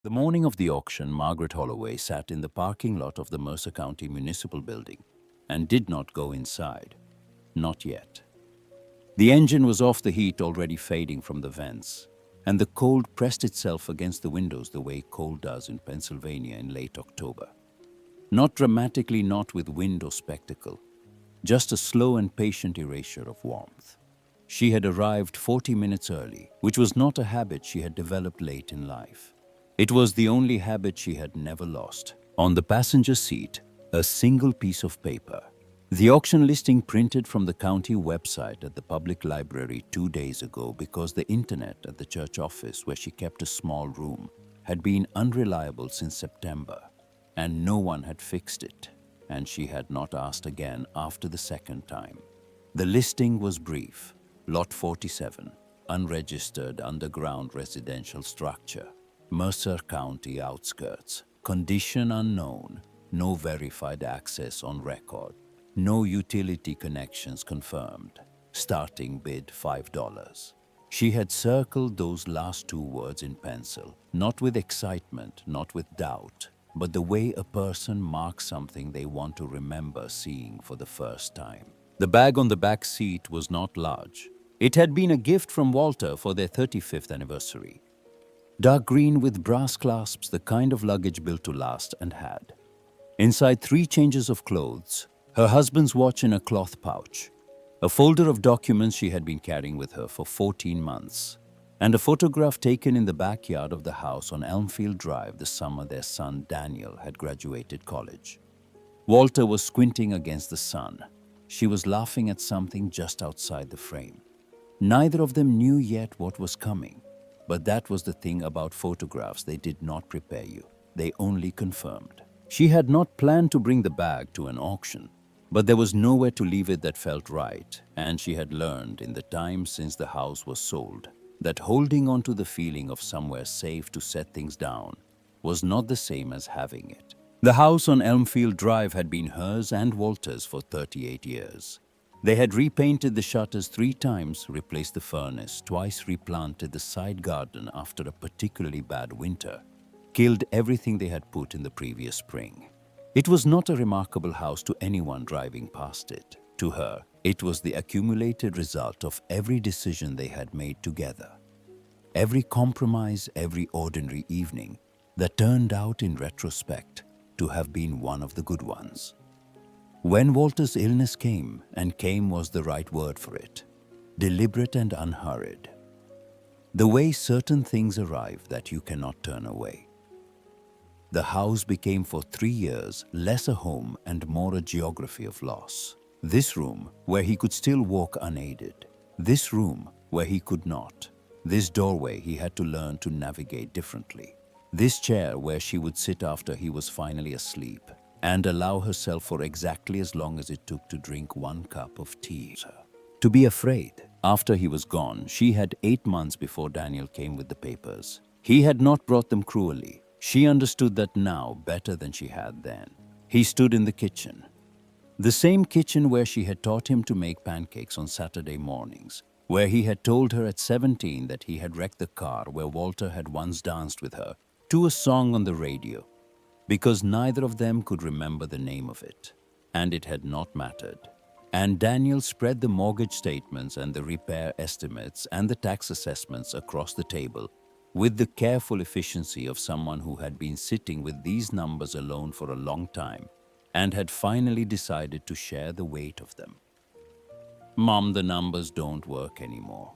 The morning of the auction, Margaret Holloway sat in the parking lot of the Mercer County Municipal Building and did not go inside. Not yet. The engine was off, the heat already fading from the vents, and the cold pressed itself against the windows the way cold does in Pennsylvania in late October. Not dramatically, not with wind or spectacle, just a slow and patient erasure of warmth. She had arrived 40 minutes early, which was not a habit she had developed late in life. It was the only habit she had never lost. On the passenger seat, a single piece of paper. The auction listing printed from the county website at the public library 2 days ago because the internet at the church office where she kept a small room had been unreliable since September, and no one had fixed it, and she had not asked again after the second time. The listing was brief. Lot 47, unregistered underground residential structure. Mercer County outskirts. Condition unknown. No verified access on record. No utility connections confirmed. Starting bid $5. She had circled those last two words in pencil, not with excitement, not with doubt, but the way a person marks something they want to remember seeing for the first time. The bag on the back seat was not large. It had been a gift from Walter for their 35th anniversary. Dark green with brass clasps, the kind of luggage built to last, and had. Inside 3 changes of clothes, her husband's watch in a cloth pouch, a folder of documents she had been carrying with her for 14 months, and a photograph taken in the backyard of the house on Elmfield Drive the summer their son Daniel had graduated college. Walter was squinting against the sun. She was laughing at something just outside the frame. Neither of them knew yet what was coming, but that was the thing about photographs: they did not prepare you, they only confirmed. She had not planned to bring the bag to an auction, but there was nowhere to leave it that felt right, and she had learned in the time since the house was sold that holding on to the feeling of somewhere safe to set things down was not the same as having it. The house on Elmfield Drive had been hers and Walter's for 38 years. They had repainted the shutters 3 times, replaced the furnace, twice replanted the side garden after a particularly bad winter, killed everything they had put in the previous spring. It was not a remarkable house to anyone driving past it. To her, it was the accumulated result of every decision they had made together. Every compromise, every ordinary evening that turned out in retrospect to have been one of the good ones. When Walter's illness came, and came was the right word for it, deliberate and unhurried. The way certain things arrive that you cannot turn away. The house became for 3 years less a home and more a geography of loss. This room where he could still walk unaided. This room where he could not. This doorway he had to learn to navigate differently. This chair where she would sit after he was finally asleep and allow herself for exactly as long as it took to drink 1 cup of tea. To be afraid. After he was gone, she had 8 months before Daniel came with the papers. He had not brought them cruelly. She understood that now better than she had then. He stood in the kitchen. The same kitchen where she had taught him to make pancakes on Saturday mornings, where he had told her at 17 that he had wrecked the car where Walter had once danced with her to a song on the radio, because neither of them could remember the name of it, and it had not mattered. And Daniel spread the mortgage statements and the repair estimates and the tax assessments across the table with the careful efficiency of someone who had been sitting with these numbers alone for a long time and had finally decided to share the weight of them. Mom, the numbers don't work anymore.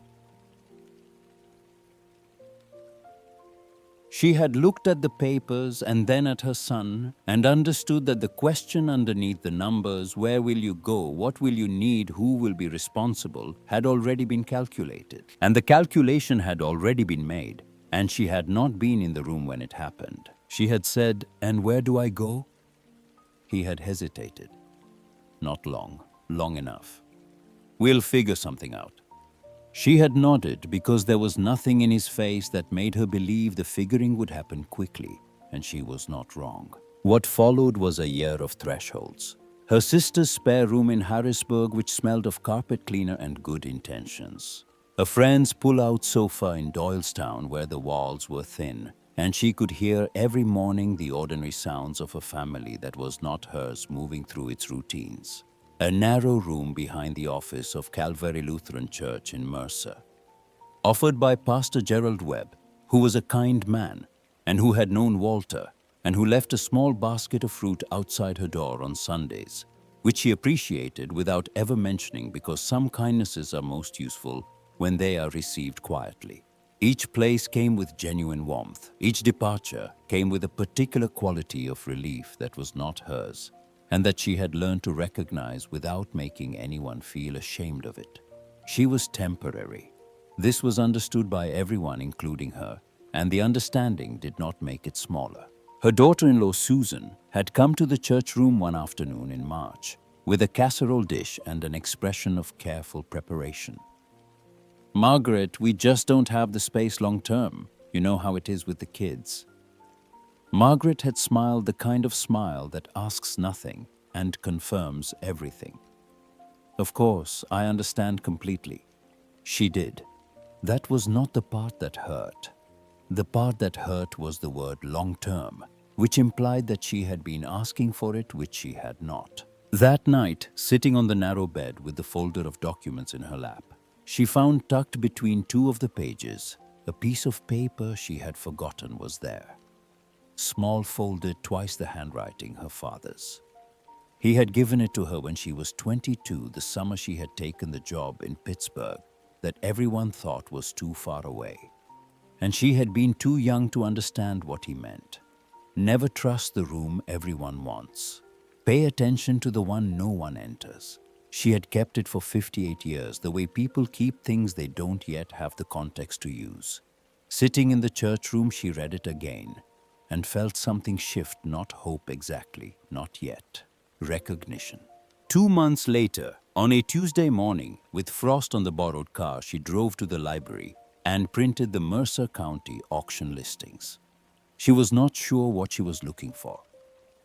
She had looked at the papers and then at her son and understood that the question underneath the numbers, where will you go, what will you need, who will be responsible, had already been calculated. And the calculation had already been made, and she had not been in the room when it happened. She had said, "And where do I go?" He had hesitated. Not long, long enough. "We'll figure something out." She had nodded because there was nothing in his face that made her believe the figuring would happen quickly, and she was not wrong. What followed was a year of thresholds. Her sister's spare room in Harrisburg, which smelled of carpet cleaner and good intentions. A friend's pull-out sofa in Doylestown where the walls were thin, and she could hear every morning the ordinary sounds of a family that was not hers moving through its routines. A narrow room behind the office of Calvary Lutheran Church in Mercer, offered by Pastor Gerald Webb, who was a kind man and who had known Walter and who left a small basket of fruit outside her door on Sundays, which she appreciated without ever mentioning because some kindnesses are most useful when they are received quietly. Each place came with genuine warmth. Each departure came with a particular quality of relief that was not hers and that she had learned to recognize without making anyone feel ashamed of it. She was temporary. This was understood by everyone, including her, and the understanding did not make it smaller. Her daughter-in-law Susan had come to the church room one afternoon in March with a casserole dish and an expression of careful preparation. "Margaret, we just don't have the space long term. You know how it is with the kids." Margaret had smiled the kind of smile that asks nothing and confirms everything. "Of course, I understand completely." She did. That was not the part that hurt. The part that hurt was the word long-term, which implied that she had been asking for it, which she had not. That night, sitting on the narrow bed with the folder of documents in her lap, she found tucked between two of the pages a piece of paper she had forgotten was there. Small, folded, twice the handwriting her father's. He had given it to her when she was 22, the summer she had taken the job in Pittsburgh that everyone thought was too far away. And she had been too young to understand what he meant. Never trust the room everyone wants. Pay attention to the one no one enters. She had kept it for 58 years, the way people keep things they don't yet have the context to use. Sitting in the church room, she read it again and felt something shift, not hope exactly, not yet. Recognition. 2 months later, on a Tuesday morning, with frost on the borrowed car, she drove to the library and printed the Mercer County auction listings. She was not sure what she was looking for.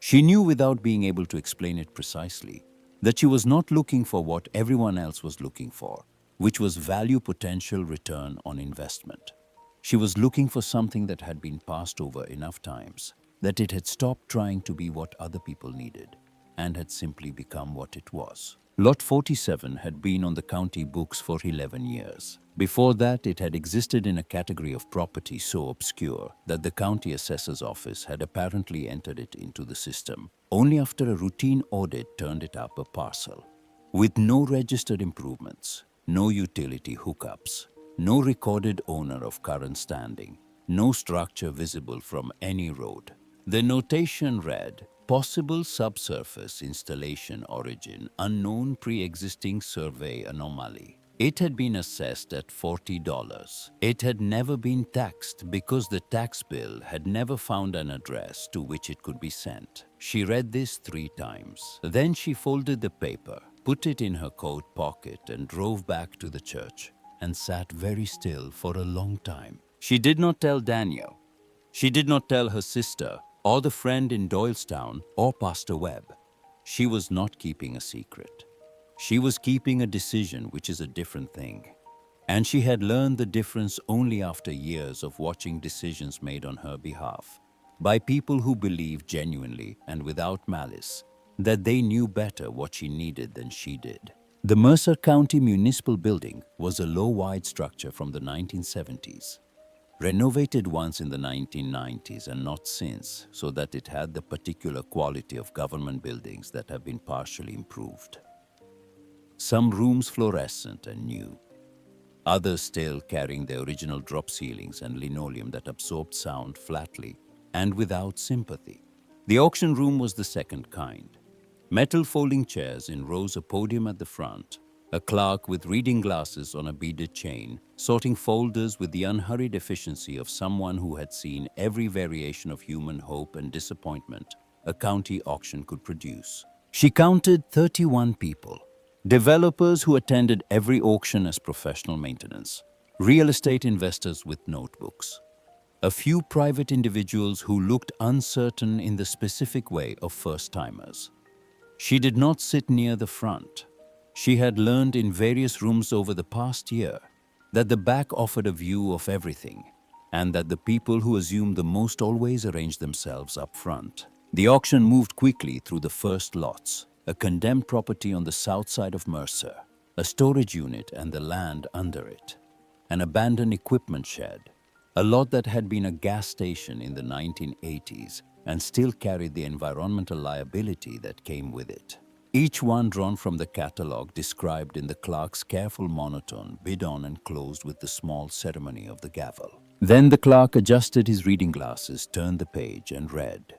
She knew without being able to explain it precisely that she was not looking for what everyone else was looking for, which was value potential return on investment. She was looking for something that had been passed over enough times that it had stopped trying to be what other people needed and had simply become what it was. Lot 47 had been on the county books for 11 years. Before that, it had existed in a category of property so obscure that the county assessor's office had apparently entered it into the system only after a routine audit turned it up a parcel. With no registered improvements, no utility hookups, no recorded owner of current standing, no structure visible from any road. The notation read, "Possible subsurface installation origin, unknown pre-existing survey anomaly." It had been assessed at $40. It had never been taxed because the tax bill had never found an address to which it could be sent. She read this 3 times. Then she folded the paper, put it in her coat pocket, and drove back to the church and sat very still for a long time. She did not tell Daniel. She did not tell her sister or the friend in Doylestown or Pastor Webb. She was not keeping a secret. She was keeping a decision, which is a different thing. And she had learned the difference only after years of watching decisions made on her behalf by people who believed genuinely and without malice that they knew better what she needed than she did. The Mercer County Municipal Building was a low-wide structure from the 1970s. Renovated once in the 1990s and not since, so that it had the particular quality of government buildings that have been partially improved. Some rooms fluorescent and new, others still carrying the original drop ceilings and linoleum that absorbed sound flatly and without sympathy. The auction room was the second kind. Metal folding chairs in rows, a podium at the front, a clerk with reading glasses on a beaded chain, sorting folders with the unhurried efficiency of someone who had seen every variation of human hope and disappointment a county auction could produce. She counted 31 people, developers who attended every auction as professional maintenance, real estate investors with notebooks, a few private individuals who looked uncertain in the specific way of first-timers. She did not sit near the front. She had learned in various rooms over the past year that the back offered a view of everything, and that the people who assumed the most always arranged themselves up front. The auction moved quickly through the first lots, a condemned property on the south side of Mercer, a storage unit and the land under it, an abandoned equipment shed, a lot that had been a gas station in the 1980s and still carried the environmental liability that came with it. Each one drawn from the catalogue described in the clerk's careful monotone, bid on and closed with the small ceremony of the gavel. Then the clerk adjusted his reading glasses, turned the page and read,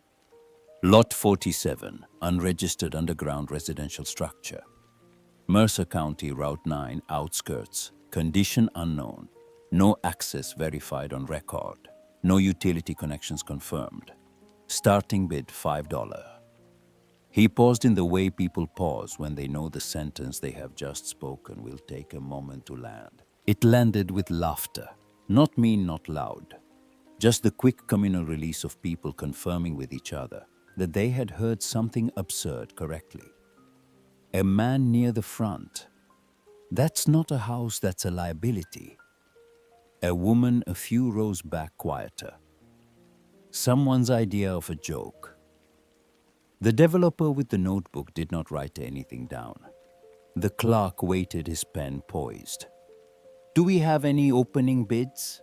Lot 47, unregistered underground residential structure. Mercer County, Route 9, outskirts, condition unknown, no access verified on record, no utility connections confirmed. Starting bid $5. He paused in the way people pause when they know the sentence they have just spoken will take a moment to land. It landed with laughter, not mean, not loud, just the quick communal release of people confirming with each other that they had heard something absurd correctly. A man near the front. That's not a house, that's a liability. A woman a few rows back, quieter. Someone's idea of a joke. The developer with the notebook did not write anything down. The clerk waited, his pen poised. Do we have any opening bids?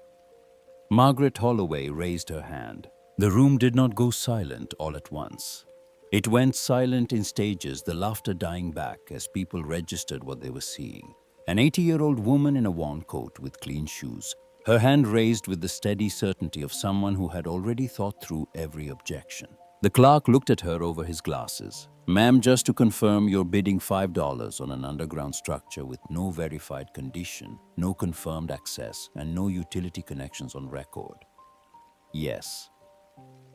Margaret Holloway raised her hand. The room did not go silent all at once. It went silent in stages, the laughter dying back as people registered what they were seeing. An 80-year-old woman in a worn coat with clean shoes, her hand raised with the steady certainty of someone who had already thought through every objection. The clerk looked at her over his glasses. Ma'am, just to confirm, you're bidding $5 on an underground structure with no verified condition, no confirmed access, and no utility connections on record. Yes.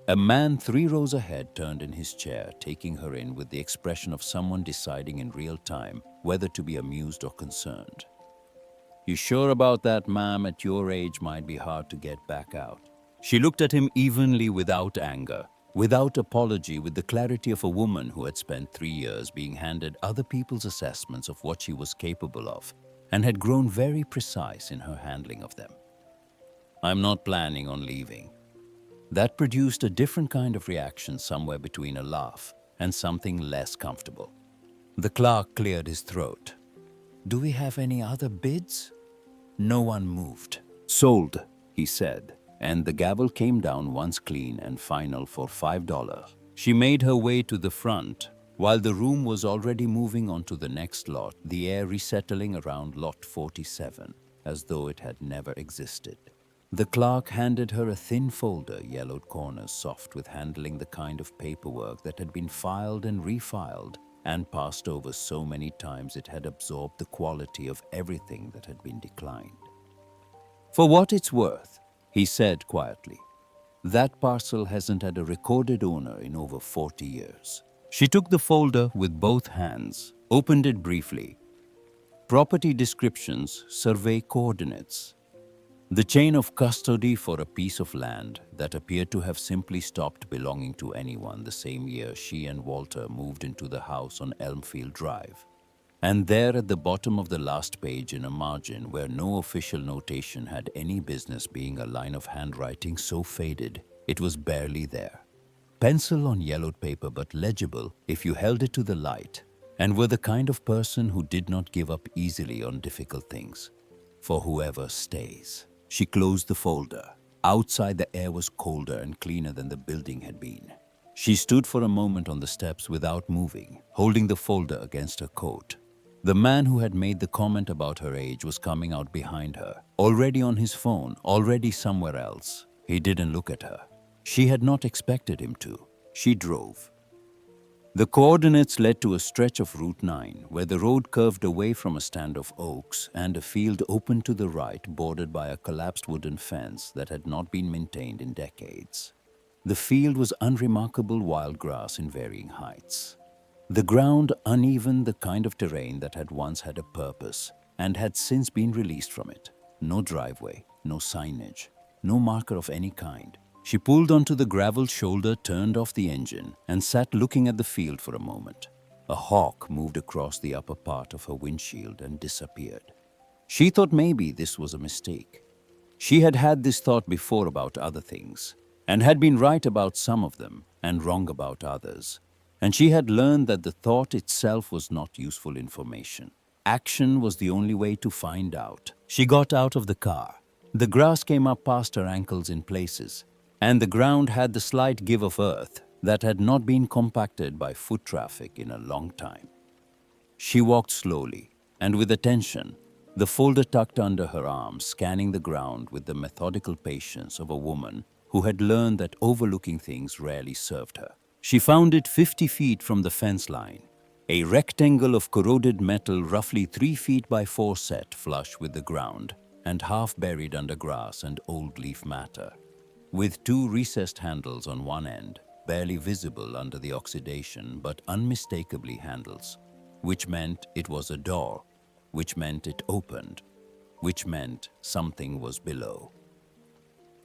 A man 3 rows ahead turned in his chair, taking her in with the expression of someone deciding in real time whether to be amused or concerned. You sure about that, ma'am? At your age might be hard to get back out. She looked at him evenly, without anger, without apology, with the clarity of a woman who had spent 3 years being handed other people's assessments of what she was capable of and had grown very precise in her handling of them. I'm not planning on leaving. That produced a different kind of reaction, somewhere between a laugh and something less comfortable. The clerk cleared his throat. Do we have any other bids? No one moved. Sold, he said, and the gavel came down once clean and final for $5. She made her way to the front. While the room was already moving on to the next lot, the air resettling around Lot 47, as though it had never existed. The clerk handed her a thin folder, yellowed corners soft with handling the kind of paperwork that had been filed and refiled and passed over so many times it had absorbed the quality of everything that had been declined. For what it's worth, he said quietly, that parcel hasn't had a recorded owner in over 40 years. She took the folder with both hands, opened it briefly. Property descriptions, survey coordinates. The chain of custody for a piece of land that appeared to have simply stopped belonging to anyone the same year she and Walter moved into the house on Elmfield Drive. And there at the bottom of the last page, in a margin where no official notation had any business being, a line of handwriting so faded it was barely there. Pencil on yellowed paper, but legible if you held it to the light, and were the kind of person who did not give up easily on difficult things. For whoever stays. She closed the folder. Outside, the air was colder and cleaner than the building had been. She stood for a moment on the steps without moving, holding the folder against her coat. The man who had made the comment about her age was coming out behind her, already on his phone, already somewhere else. He didn't look at her. She had not expected him to. She drove. The coordinates led to a stretch of Route 9, where the road curved away from a stand of oaks and a field open to the right, bordered by a collapsed wooden fence that had not been maintained in decades. The field was unremarkable wild grass in varying heights. The ground uneven, the kind of terrain that had once had a purpose and had since been released from it. No driveway, no signage, no marker of any kind. She pulled onto the gravel shoulder, turned off the engine, and sat looking at the field for a moment. A hawk moved across the upper part of her windshield and disappeared. She thought maybe this was a mistake. She had had this thought before about other things, and had been right about some of them and wrong about others. And she had learned that the thought itself was not useful information. Action was the only way to find out. She got out of the car. The grass came up past her ankles in places, and the ground had the slight give of earth that had not been compacted by foot traffic in a long time. She walked slowly and with attention, the folder tucked under her arm, scanning the ground with the methodical patience of a woman who had learned that overlooking things rarely served her. She found it 50 feet from the fence line, a rectangle of corroded metal roughly 3 feet by 4 set flush with the ground and half buried under grass and old leaf matter, with 2 recessed handles on one end, barely visible under the oxidation but unmistakably handles, which meant it was a door, which meant it opened, which meant something was below.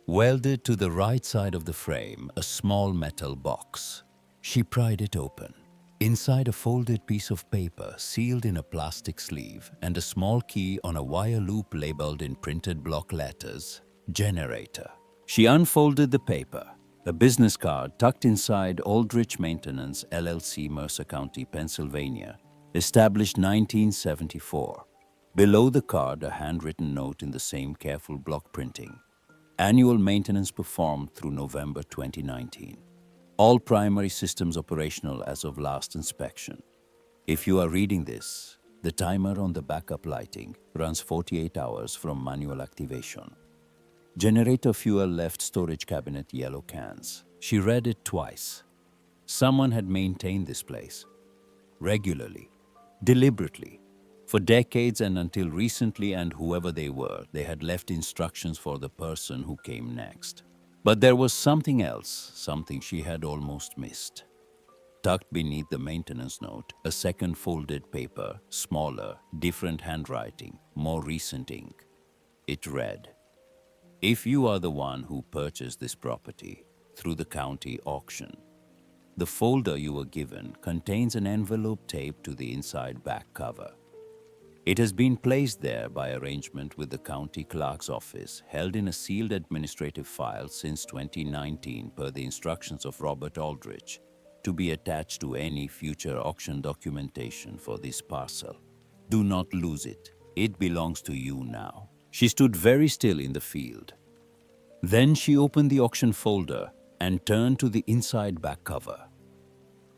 Welded to the right side of the frame, a small metal box. She pried it open. Inside, a folded piece of paper sealed in a plastic sleeve and a small key on a wire loop labeled in printed block letters, generator. She unfolded the paper. A business card tucked inside Aldrich Maintenance LLC, Mercer County, Pennsylvania, established 1974. Below the card, a handwritten note in the same careful block printing. Annual maintenance performed through November 2019. All primary systems operational as of last inspection. If you are reading this, the timer on the backup lighting runs 48 hours from manual activation. Generator fuel left storage cabinet yellow cans. She read it twice. Someone had maintained this place. Regularly. Deliberately. For decades and until recently, and whoever they were, they had left instructions for the person who came next. But there was something else, something she had almost missed. Tucked beneath the maintenance note, a second folded paper, smaller, different handwriting, more recent ink. It read, "If you are the one who purchased this property through the county auction, the folder you were given contains an envelope taped to the inside back cover. It has been placed there by arrangement with the county clerk's office, held in a sealed administrative file since 2019 per the instructions of Robert Aldrich, to be attached to any future auction documentation for this parcel. Do not lose it. It belongs to you now." She stood very still in the field. Then she opened the auction folder and turned to the inside back cover.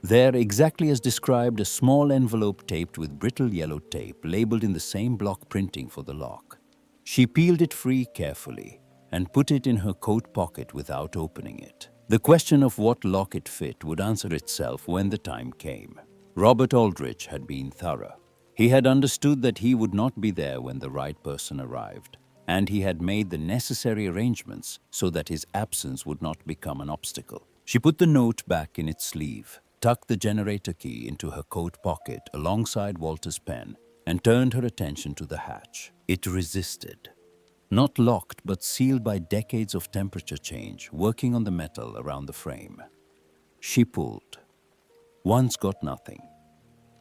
There, exactly as described, a small envelope taped with brittle yellow tape, labeled in the same block printing for the lock. She peeled it free carefully and put it in her coat pocket without opening it. The question of what lock it fit would answer itself when the time came. Robert Aldrich had been thorough. He had understood that he would not be there when the right person arrived, and he had made the necessary arrangements so that his absence would not become an obstacle. She put the note back in its sleeve, tucked the generator key into her coat pocket alongside Walter's pen, and turned her attention to the hatch. It resisted. Not locked, but sealed by decades of temperature change, working on the metal around the frame. She pulled. Once got nothing.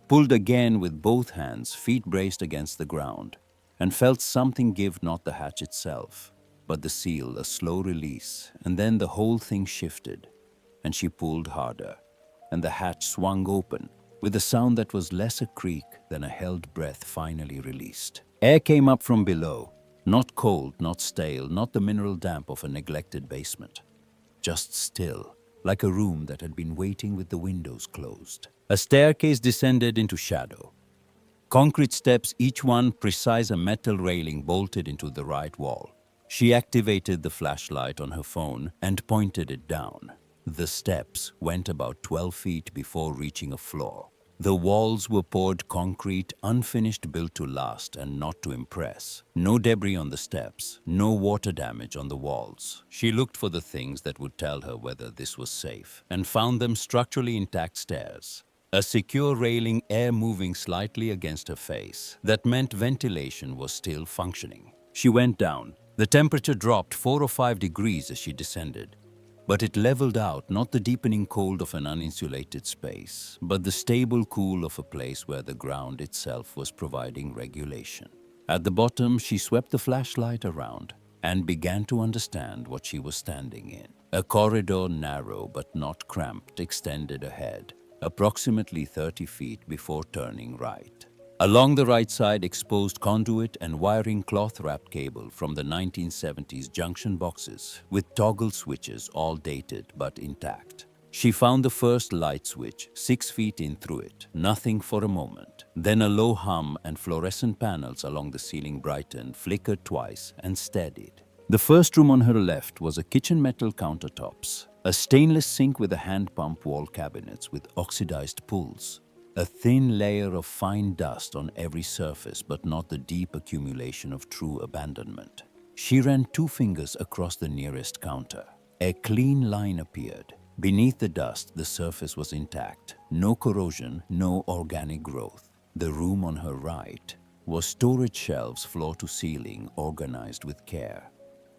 Pulled again with both hands, feet braced against the ground, and felt something give, not the hatch itself, but the seal, a slow release, and then the whole thing shifted, and she pulled harder, and the hatch swung open, with a sound that was less a creak than a held breath finally released. Air came up from below, not cold, not stale, not the mineral damp of a neglected basement. Just still, like a room that had been waiting with the windows closed. A staircase descended into shadow. Concrete steps, each one precise, a metal railing bolted into the right wall. She activated the flashlight on her phone and pointed it down. The steps went about 12 feet before reaching a floor. The walls were poured concrete, unfinished, built to last and not to impress. No debris on the steps, no water damage on the walls. She looked for the things that would tell her whether this was safe, and found them: structurally intact stairs, a secure railing, air moving slightly against her face. That meant ventilation was still functioning. She went down. The temperature dropped 4 or 5 degrees as she descended. But it leveled out, not the deepening cold of an uninsulated space, but the stable cool of a place where the ground itself was providing regulation. At the bottom, she swept the flashlight around. and began to understand what she was standing in. A corridor, narrow but not cramped, extended ahead, approximately 30 feet before turning right. Along the right side, exposed conduit and wiring cloth-wrapped cable from the 1970s junction boxes with toggle switches, all dated but intact. She found the first light switch 6 feet in through it, nothing for a moment. Then a low hum and fluorescent panels along the ceiling brightened, flickered twice, and steadied. The first room on her left was a kitchen metal countertops, a stainless sink with a hand pump, wall cabinets with oxidized pulls, a thin layer of fine dust on every surface, but not the deep accumulation of true abandonment. She ran 2 fingers across the nearest counter. A clean line appeared. Beneath the dust, the surface was intact. No corrosion, no organic growth. The room on her right was storage shelves floor to ceiling, organized with care.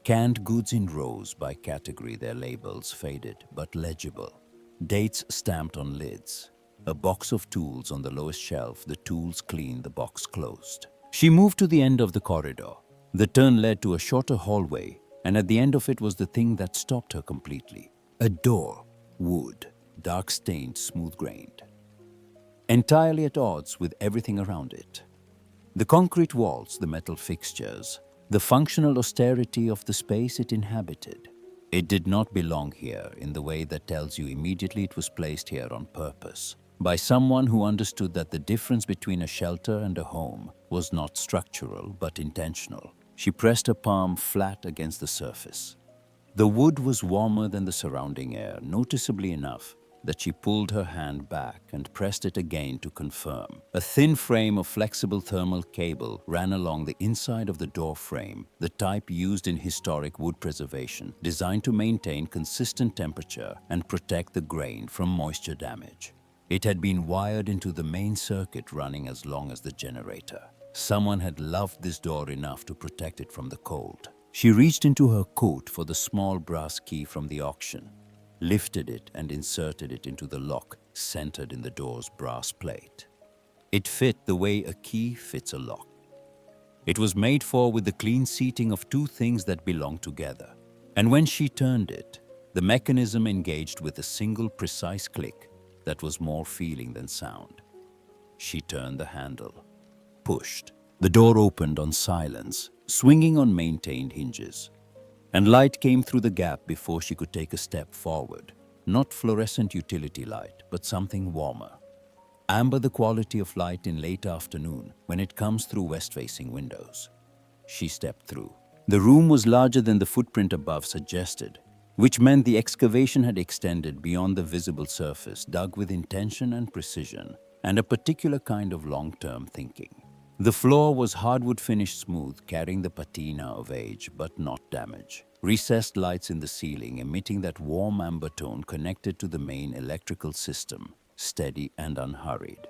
Canned goods in rows by category, their labels faded but legible. Dates stamped on lids. A box of tools on the lowest shelf, the tools clean, the box closed. She moved to the end of the corridor. The turn led to a shorter hallway, and at the end of it was the thing that stopped her completely. A door. Wood, dark-stained, smooth-grained, entirely at odds with everything around it. The concrete walls, the metal fixtures, the functional austerity of the space it inhabited. It did not belong here in the way that tells you immediately it was placed here on purpose, by someone who understood that the difference between a shelter and a home was not structural but intentional. She pressed her palm flat against the surface. The wood was warmer than the surrounding air, noticeably enough that she pulled her hand back and pressed it again to confirm. A thin frame of flexible thermal cable ran along the inside of the door frame, the type used in historic wood preservation, designed to maintain consistent temperature and protect the grain from moisture damage. It had been wired into the main circuit, running as long as the generator. Someone had loved this door enough to protect it from the cold. She reached into her coat for the small brass key from the auction, lifted it and inserted it into the lock centered in the door's brass plate. It fit the way a key fits a lock. It was made for with the clean seating of 2 things that belong together. And when she turned it, the mechanism engaged with a single precise click that was more feeling than sound. She turned the handle, pushed. The door opened on silence, swinging on maintained hinges, and light came through the gap before she could take a step forward. Not fluorescent utility light, but something warmer. Amber, the quality of light in late afternoon when it comes through west-facing windows. She stepped through. The room was larger than the footprint above suggested, which meant the excavation had extended beyond the visible surface, dug with intention and precision, and a particular kind of long-term thinking. The floor was hardwood finished smooth, carrying the patina of age, but not damage. Recessed lights in the ceiling, emitting that warm amber tone connected to the main electrical system, steady and unhurried.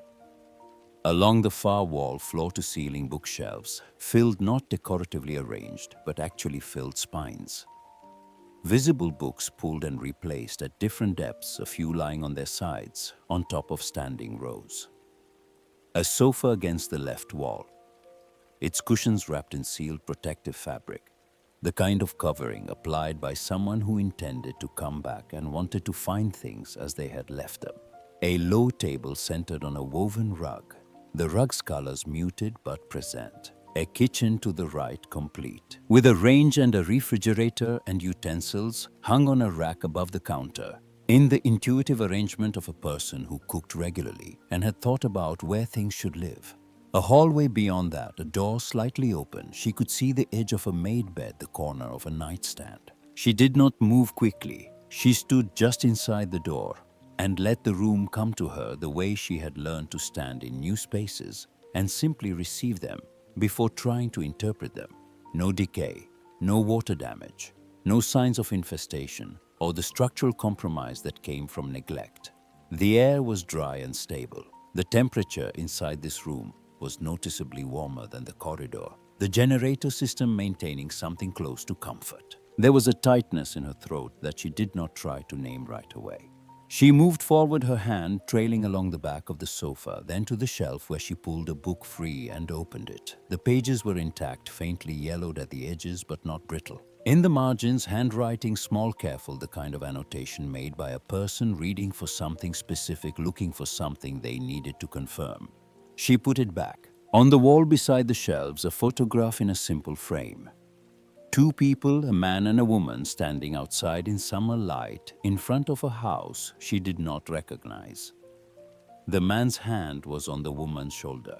Along the far wall, floor-to-ceiling bookshelves, filled not decoratively arranged, but actually filled spines. Visible books pulled and replaced at different depths, a few lying on their sides, on top of standing rows. A sofa against the left wall, its cushions wrapped in sealed protective fabric, the kind of covering applied by someone who intended to come back and wanted to find things as they had left them. A low table centered on a woven rug, the rug's colors muted but present. A kitchen to the right, complete, with a range and a refrigerator and utensils hung on a rack above the counter, in the intuitive arrangement of a person who cooked regularly and had thought about where things should live. A hallway beyond that, a door slightly open, she could see the edge of a made bed, the corner of a nightstand. She did not move quickly. She stood just inside the door and let the room come to her the way she had learned to stand in new spaces and simply receive them before trying to interpret them. No decay, no water damage, no signs of infestation or the structural compromise that came from neglect. The air was dry and stable. The temperature inside this room was noticeably warmer than the corridor, the generator system maintaining something close to comfort. There was a tightness in her throat that she did not try to name right away. She moved forward, her hand trailing along the back of the sofa, then to the shelf where she pulled a book free and opened it. The pages were intact, faintly yellowed at the edges but not brittle. In the margins, handwriting, small, careful, the kind of annotation made by a person reading for something specific, looking for something they needed to confirm. She put it back. On the wall beside the shelves, a photograph in a simple frame. Two people, a man and a woman, standing outside in summer light in front of a house she did not recognize. The man's hand was on the woman's shoulder.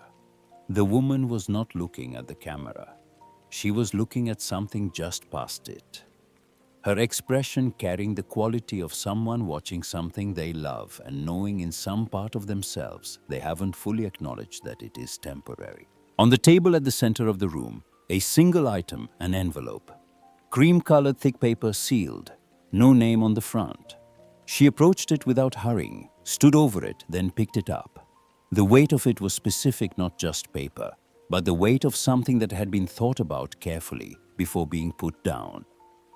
The woman was not looking at the camera. She was looking at something just past it. Her expression carrying the quality of someone watching something they love and knowing in some part of themselves they haven't fully acknowledged that it is temporary. On the table at the center of the room, a single item, an envelope. Cream-colored thick paper, sealed. No name on the front. She approached it without hurrying, stood over it, then picked it up. The weight of it was specific, not just paper, but the weight of something that had been thought about carefully before being put down.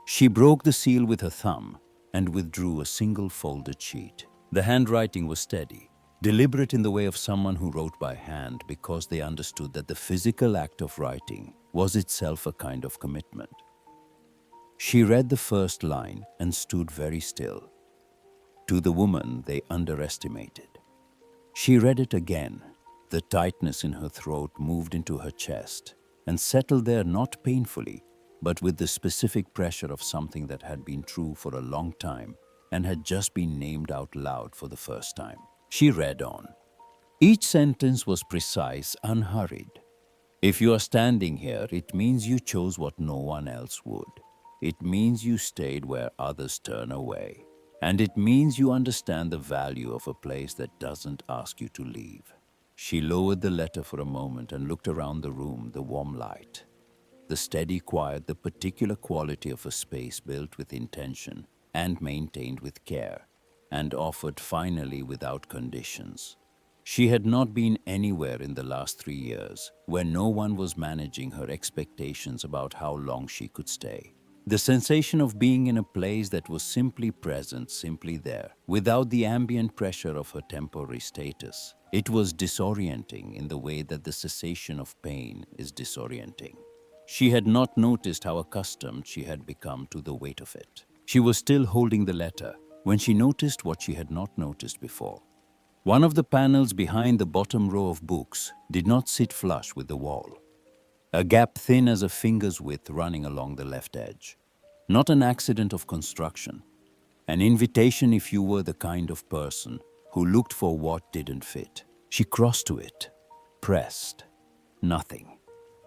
She broke the seal with her thumb and withdrew a single folded sheet. The handwriting was steady, deliberate in the way of someone who wrote by hand because they understood that the physical act of writing was itself a kind of commitment. She read the first line and stood very still. To the woman they underestimated. She read it again. The tightness in her throat moved into her chest and settled there, not painfully, but with the specific pressure of something that had been true for a long time and had just been named out loud for the first time. She read on. Each sentence was precise, unhurried. If you are standing here, it means you chose what no one else would. It means you stayed where others turn away. And it means you understand the value of a place that doesn't ask you to leave. She lowered the letter for a moment and looked around the room, the warm light, the steady quiet, the particular quality of a space built with intention and maintained with care, and offered finally without conditions. She had not been anywhere in the last 3 years where no one was managing her expectations about how long she could stay. The sensation of being in a place that was simply present, simply there, without the ambient pressure of her temporary status. It was disorienting in the way that the cessation of pain is disorienting. She had not noticed how accustomed she had become to the weight of it. She was still holding the letter when she noticed what she had not noticed before. One of the panels behind the bottom row of books did not sit flush with the wall. A gap thin as a finger's width running along the left edge. Not an accident of construction. An invitation if you were the kind of person who looked for what didn't fit. She crossed to it, pressed. Nothing.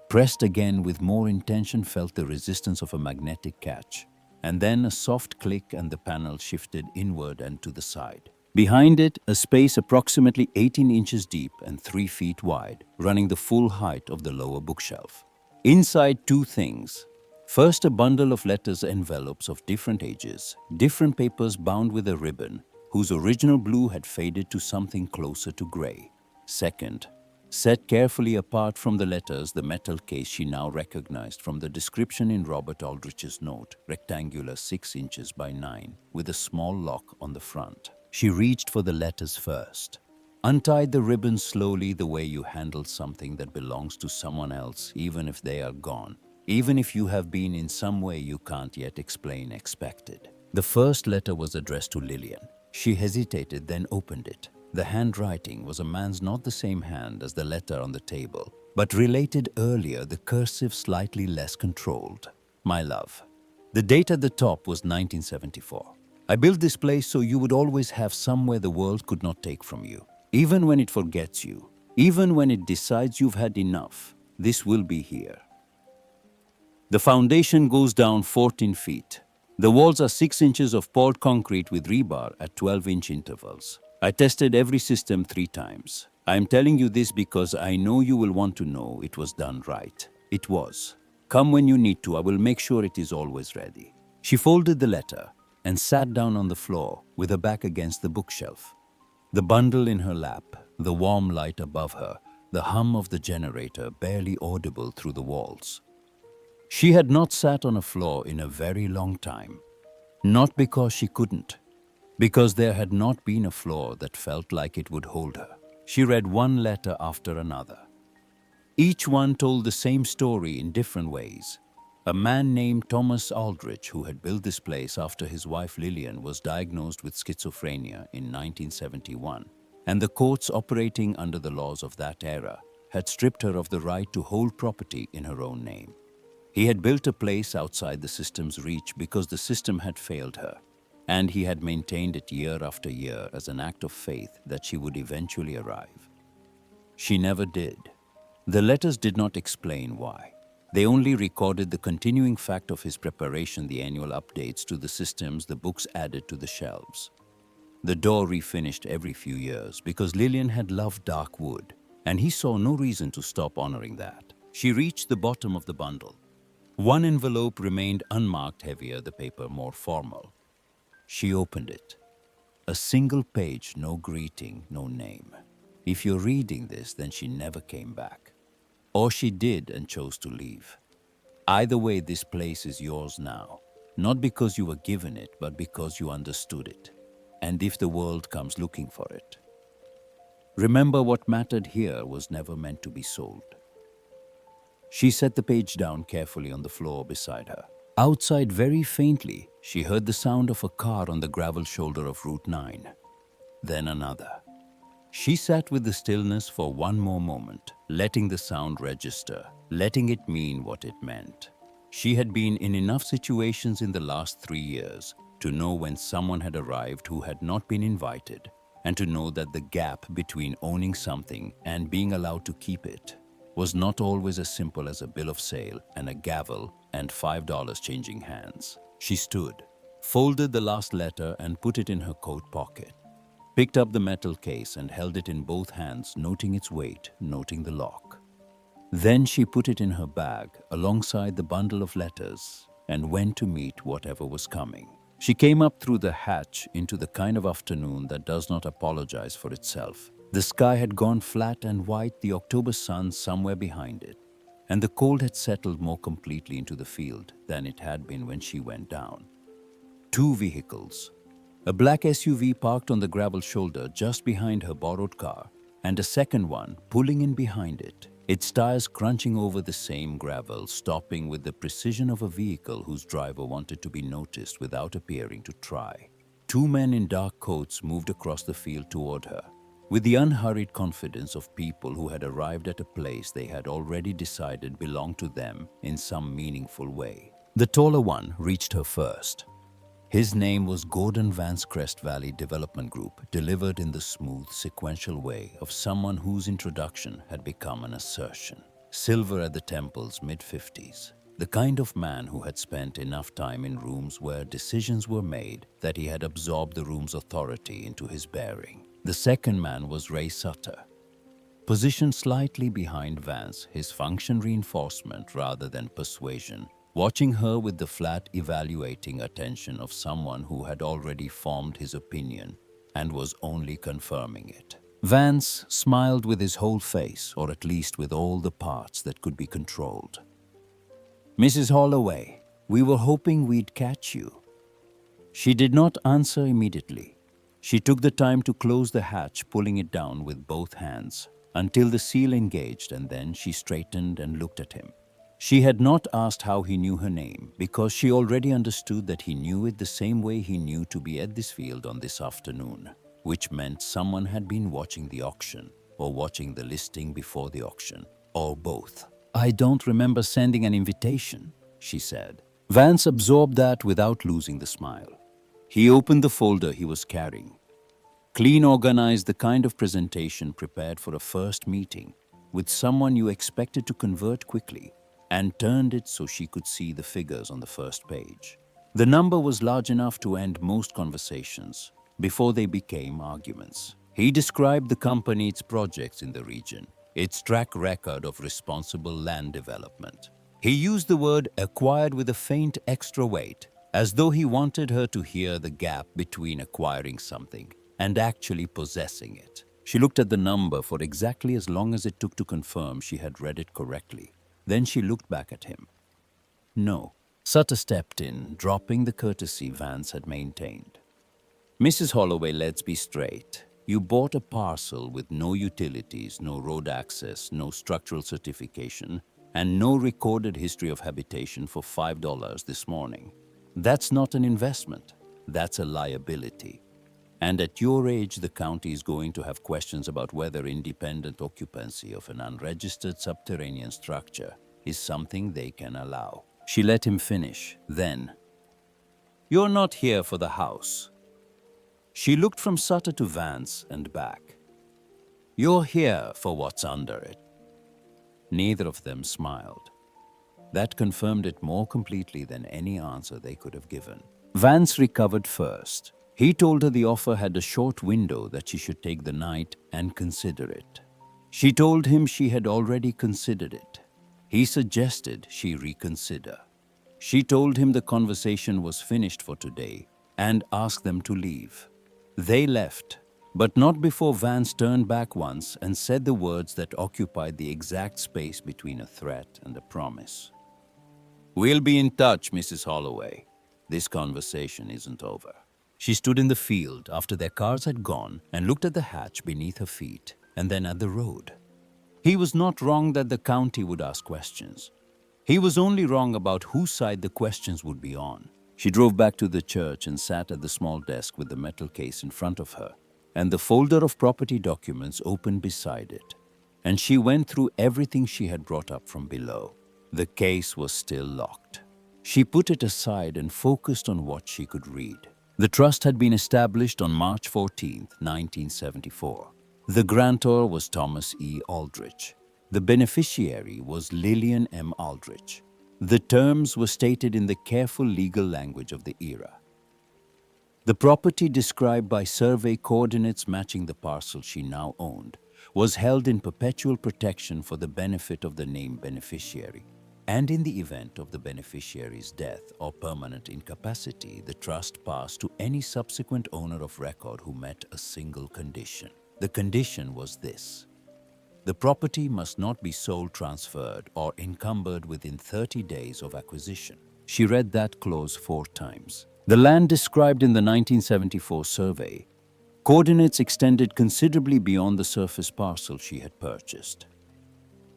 Pressed again with more intention, felt the resistance of a magnetic catch. And then a soft click and the panel shifted inward and to the side. Behind it, a space approximately 18 inches deep and 3 feet wide, running the full height of the lower bookshelf. Inside, two things. First, a bundle of letters, envelopes of different ages, different papers bound with a ribbon, whose original blue had faded to something closer to gray. Second, set carefully apart from the letters, the metal case she now recognized from the description in Robert Aldrich's note, rectangular 6 inches by 9, with a small lock on the front. She reached for the letters first, untied the ribbon slowly, the way you handle something that belongs to someone else, even if they are gone, even if you have been in some way you can't yet explain, expected. The first letter was addressed to Lillian. She hesitated, then opened it. The handwriting was a man's, not the same hand as the letter on the table, but related earlier, the cursive slightly less controlled. My love. The date at the top was 1974. I built this place so you would always have somewhere the world could not take from you. Even when it forgets you, even when it decides you've had enough, this will be here. The foundation goes down 14 feet. The walls are 6 inches of poured concrete with rebar at 12-inch intervals. I tested every system 3 times. I am telling you this because I know you will want to know it was done right. It was. Come when you need to. I will make sure it is always ready. She folded the letter and sat down on the floor with her back against the bookshelf. The bundle in her lap, the warm light above her, the hum of the generator barely audible through the walls. She had not sat on a floor in a very long time. Not because she couldn't, because there had not been a floor that felt like it would hold her. She read one letter after another. Each one told the same story in different ways. A man named Thomas Aldrich, who had built this place after his wife Lillian was diagnosed with schizophrenia in 1971, and the courts operating under the laws of that era had stripped her of the right to hold property in her own name. He had built a place outside the system's reach because the system had failed her, and he had maintained it year after year as an act of faith that she would eventually arrive. She never did. The letters did not explain why. They only recorded the continuing fact of his preparation, the annual updates to the systems, the books added to the shelves. The door refinished every few years because Lillian had loved dark wood, and he saw no reason to stop honoring that. She reached the bottom of the bundle. One envelope remained unmarked, heavier, the paper more formal. She opened it. A single page, no greeting, no name. If you're reading this, then she never came back. Or she did and chose to leave. Either way, this place is yours now. Not because you were given it, but because you understood it. And if the world comes looking for it. Remember, what mattered here was never meant to be sold. She set the page down carefully on the floor beside her. Outside, very faintly, she heard the sound of a car on the gravel shoulder of Route 9. Then another. She sat with the stillness for one more moment, letting the sound register, letting it mean what it meant. She had been in enough situations in the last 3 years to know when someone had arrived who had not been invited, and to know that the gap between owning something and being allowed to keep it was not always as simple as a bill of sale and a gavel and $5 changing hands. She stood, folded the last letter and put it in her coat pocket, picked up the metal case and held it in both hands, noting its weight, noting the lock. Then she put it in her bag alongside the bundle of letters and went to meet whatever was coming. She came up through the hatch into the kind of afternoon that does not apologize for itself. The sky had gone flat and white, the October sun somewhere behind it, and the cold had settled more completely into the field than it had been when she went down. 2 vehicles. A black SUV parked on the gravel shoulder just behind her borrowed car, and a second one pulling in behind it, its tires crunching over the same gravel, stopping with the precision of a vehicle whose driver wanted to be noticed without appearing to try. 2 men in dark coats moved across the field toward her, with the unhurried confidence of people who had arrived at a place they had already decided belonged to them in some meaningful way. The taller one reached her first. His name was Gordon Vance, Crest Valley Development Group, delivered in the smooth, sequential way of someone whose introduction had become an assertion. Silver at the temples, mid-50s. The kind of man who had spent enough time in rooms where decisions were made that he had absorbed the room's authority into his bearing. The second man was Ray Sutter. Positioned slightly behind Vance, his function reinforcement rather than persuasion, watching her with the flat, evaluating attention of someone who had already formed his opinion and was only confirming it. Vance smiled with his whole face, or at least with all the parts that could be controlled. "Mrs. Holloway, we were hoping we'd catch you." She did not answer immediately. She took the time to close the hatch, pulling it down with both hands until the seal engaged, and then she straightened and looked at him. She had not asked how he knew her name because she already understood that he knew it the same way he knew to be at this field on this afternoon, which meant someone had been watching the auction or watching the listing before the auction, or both. "I don't remember sending an invitation," she said. Vance absorbed that without losing the smile. He opened the folder he was carrying. Clean, organized, the kind of presentation prepared for a first meeting with someone you expected to convert quickly, and turned it so she could see the figures on the first page. The number was large enough to end most conversations before they became arguments. He described the company, its projects in the region, its track record of responsible land development. He used the word acquired with a faint extra weight, as though he wanted her to hear the gap between acquiring something and actually possessing it. She looked at the number for exactly as long as it took to confirm she had read it correctly. Then she looked back at him. "No." Sutter stepped in, dropping the courtesy Vance had maintained. Mrs. Holloway, let's be straight. You bought a parcel with no utilities, no road access, no structural certification, and no recorded history of habitation for $5 this morning. That's not an investment. That's a liability. And at your age, the county is going to have questions about whether independent occupancy of an unregistered subterranean structure is something they can allow. She let him finish. Then, "You're not here for the house." She looked from Sutter to Vance and back. "You're here for what's under it." Neither of them smiled. That confirmed it more completely than any answer they could have given. Vance recovered first. He told her the offer had a short window, that she should take the night and consider it. She told him she had already considered it. He suggested she reconsider. She told him the conversation was finished for today and asked them to leave. They left, but not before Vance turned back once and said the words that occupied the exact space between a threat and a promise. "We'll be in touch, Mrs. Holloway. This conversation isn't over." She stood in the field after their cars had gone and looked at the hatch beneath her feet and then at the road. He was not wrong that the county would ask questions. He was only wrong about whose side the questions would be on. She drove back to the church and sat at the small desk with the metal case in front of her and the folder of property documents open beside it. And she went through everything she had brought up from below. The case was still locked. She put it aside and focused on what she could read. The trust had been established on March 14, 1974. The grantor was Thomas E. Aldrich. The beneficiary was Lillian M. Aldrich. The terms were stated in the careful legal language of the era. The property, described by survey coordinates matching the parcel she now owned, was held in perpetual protection for the benefit of the named beneficiary. And in the event of the beneficiary's death or permanent incapacity, the trust passed to any subsequent owner of record who met a single condition. The condition was this: the property must not be sold, transferred, or encumbered within 30 days of acquisition. She read that clause 4 times. The land described in the 1974 survey coordinates extended considerably beyond the surface parcel she had purchased.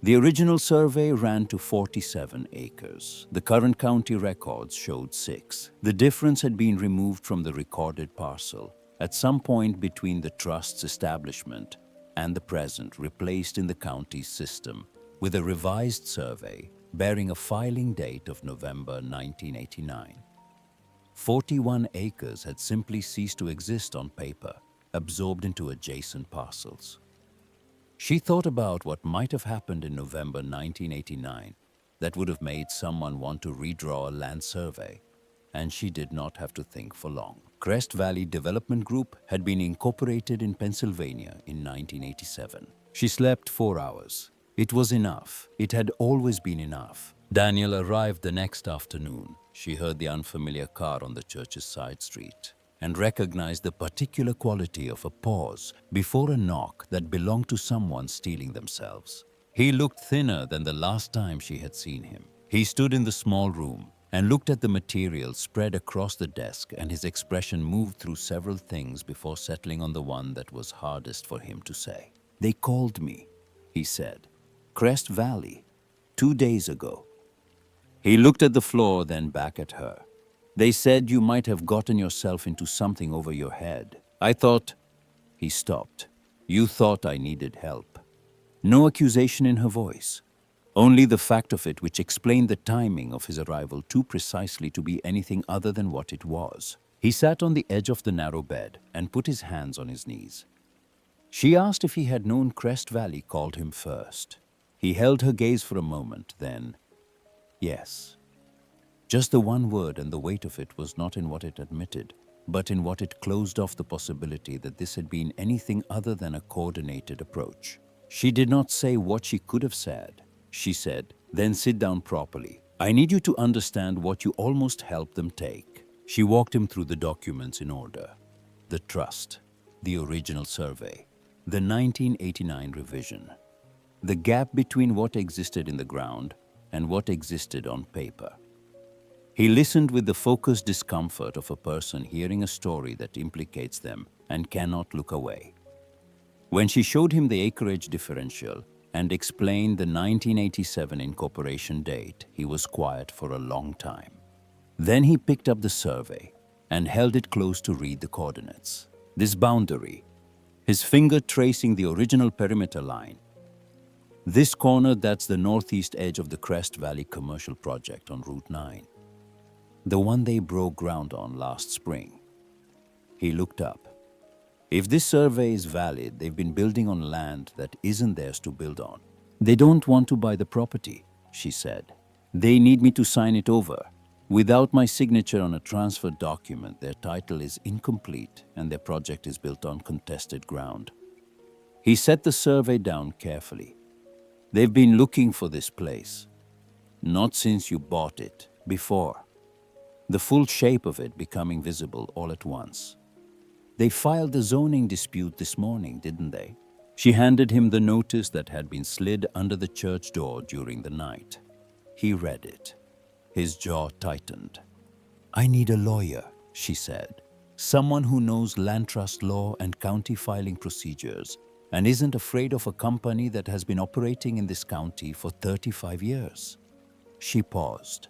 The original survey ran to 47 acres. The current county records showed 6. The difference had been removed from the recorded parcel at some point between the trust's establishment and the present, replaced in the county's system with a revised survey bearing a filing date of November 1989. 41 acres had simply ceased to exist on paper, absorbed into adjacent parcels. She thought about what might have happened in November 1989 that would have made someone want to redraw a land survey, and she did not have to think for long. Crest Valley Development Group had been incorporated in Pennsylvania in 1987. She slept 4 hours. It was enough. It had always been enough. Daniel arrived the next afternoon. She heard the unfamiliar car on the church's side street and recognized the particular quality of a pause before a knock that belonged to someone stealing themselves. He looked thinner than the last time she had seen him. He stood in the small room and looked at the material spread across the desk, and his expression moved through several things before settling on the one that was hardest for him to say. "They called me," he said. "Crest Valley, 2 days ago." He looked at the floor, then back at her. "They said you might have gotten yourself into something over your head. I thought—" He stopped. "You thought I needed help." No accusation in her voice. Only the fact of it, which explained the timing of his arrival too precisely to be anything other than what it was. He sat on the edge of the narrow bed and put his hands on his knees. She asked if he had known Crest Valley called him first. He held her gaze for a moment, then, "Yes." Just the one word, and the weight of it was not in what it admitted, but in what it closed off the possibility that this had been anything other than a coordinated approach. She did not say what she could have said. She said, "Then sit down properly. I need you to understand what you almost helped them take." She walked him through the documents in order. The trust, the original survey, the 1989 revision, the gap between what existed in the ground and what existed on paper. He listened with the focused discomfort of a person hearing a story that implicates them and cannot look away. When she showed him the acreage differential and explained the 1987 incorporation date, he was quiet for a long time. Then he picked up the survey and held it close to read the coordinates. This boundary, his finger tracing the original perimeter line. This corner, that's the northeast edge of the Crest Valley commercial project on Route 9. The one they broke ground on last spring. He looked up. If this survey is valid, they've been building on land that isn't theirs to build on. They don't want to buy the property, she said. They need me to sign it over. Without my signature on a transfer document, their title is incomplete and their project is built on contested ground. He set the survey down carefully. They've been looking for this place. Not since you bought it, before. The full shape of it becoming visible all at once. They filed the zoning dispute this morning, didn't they? She handed him the notice that had been slid under the church door during the night. He read it. His jaw tightened. I need a lawyer, she said. Someone who knows land trust law and county filing procedures and isn't afraid of a company that has been operating in this county for 35 years. She paused.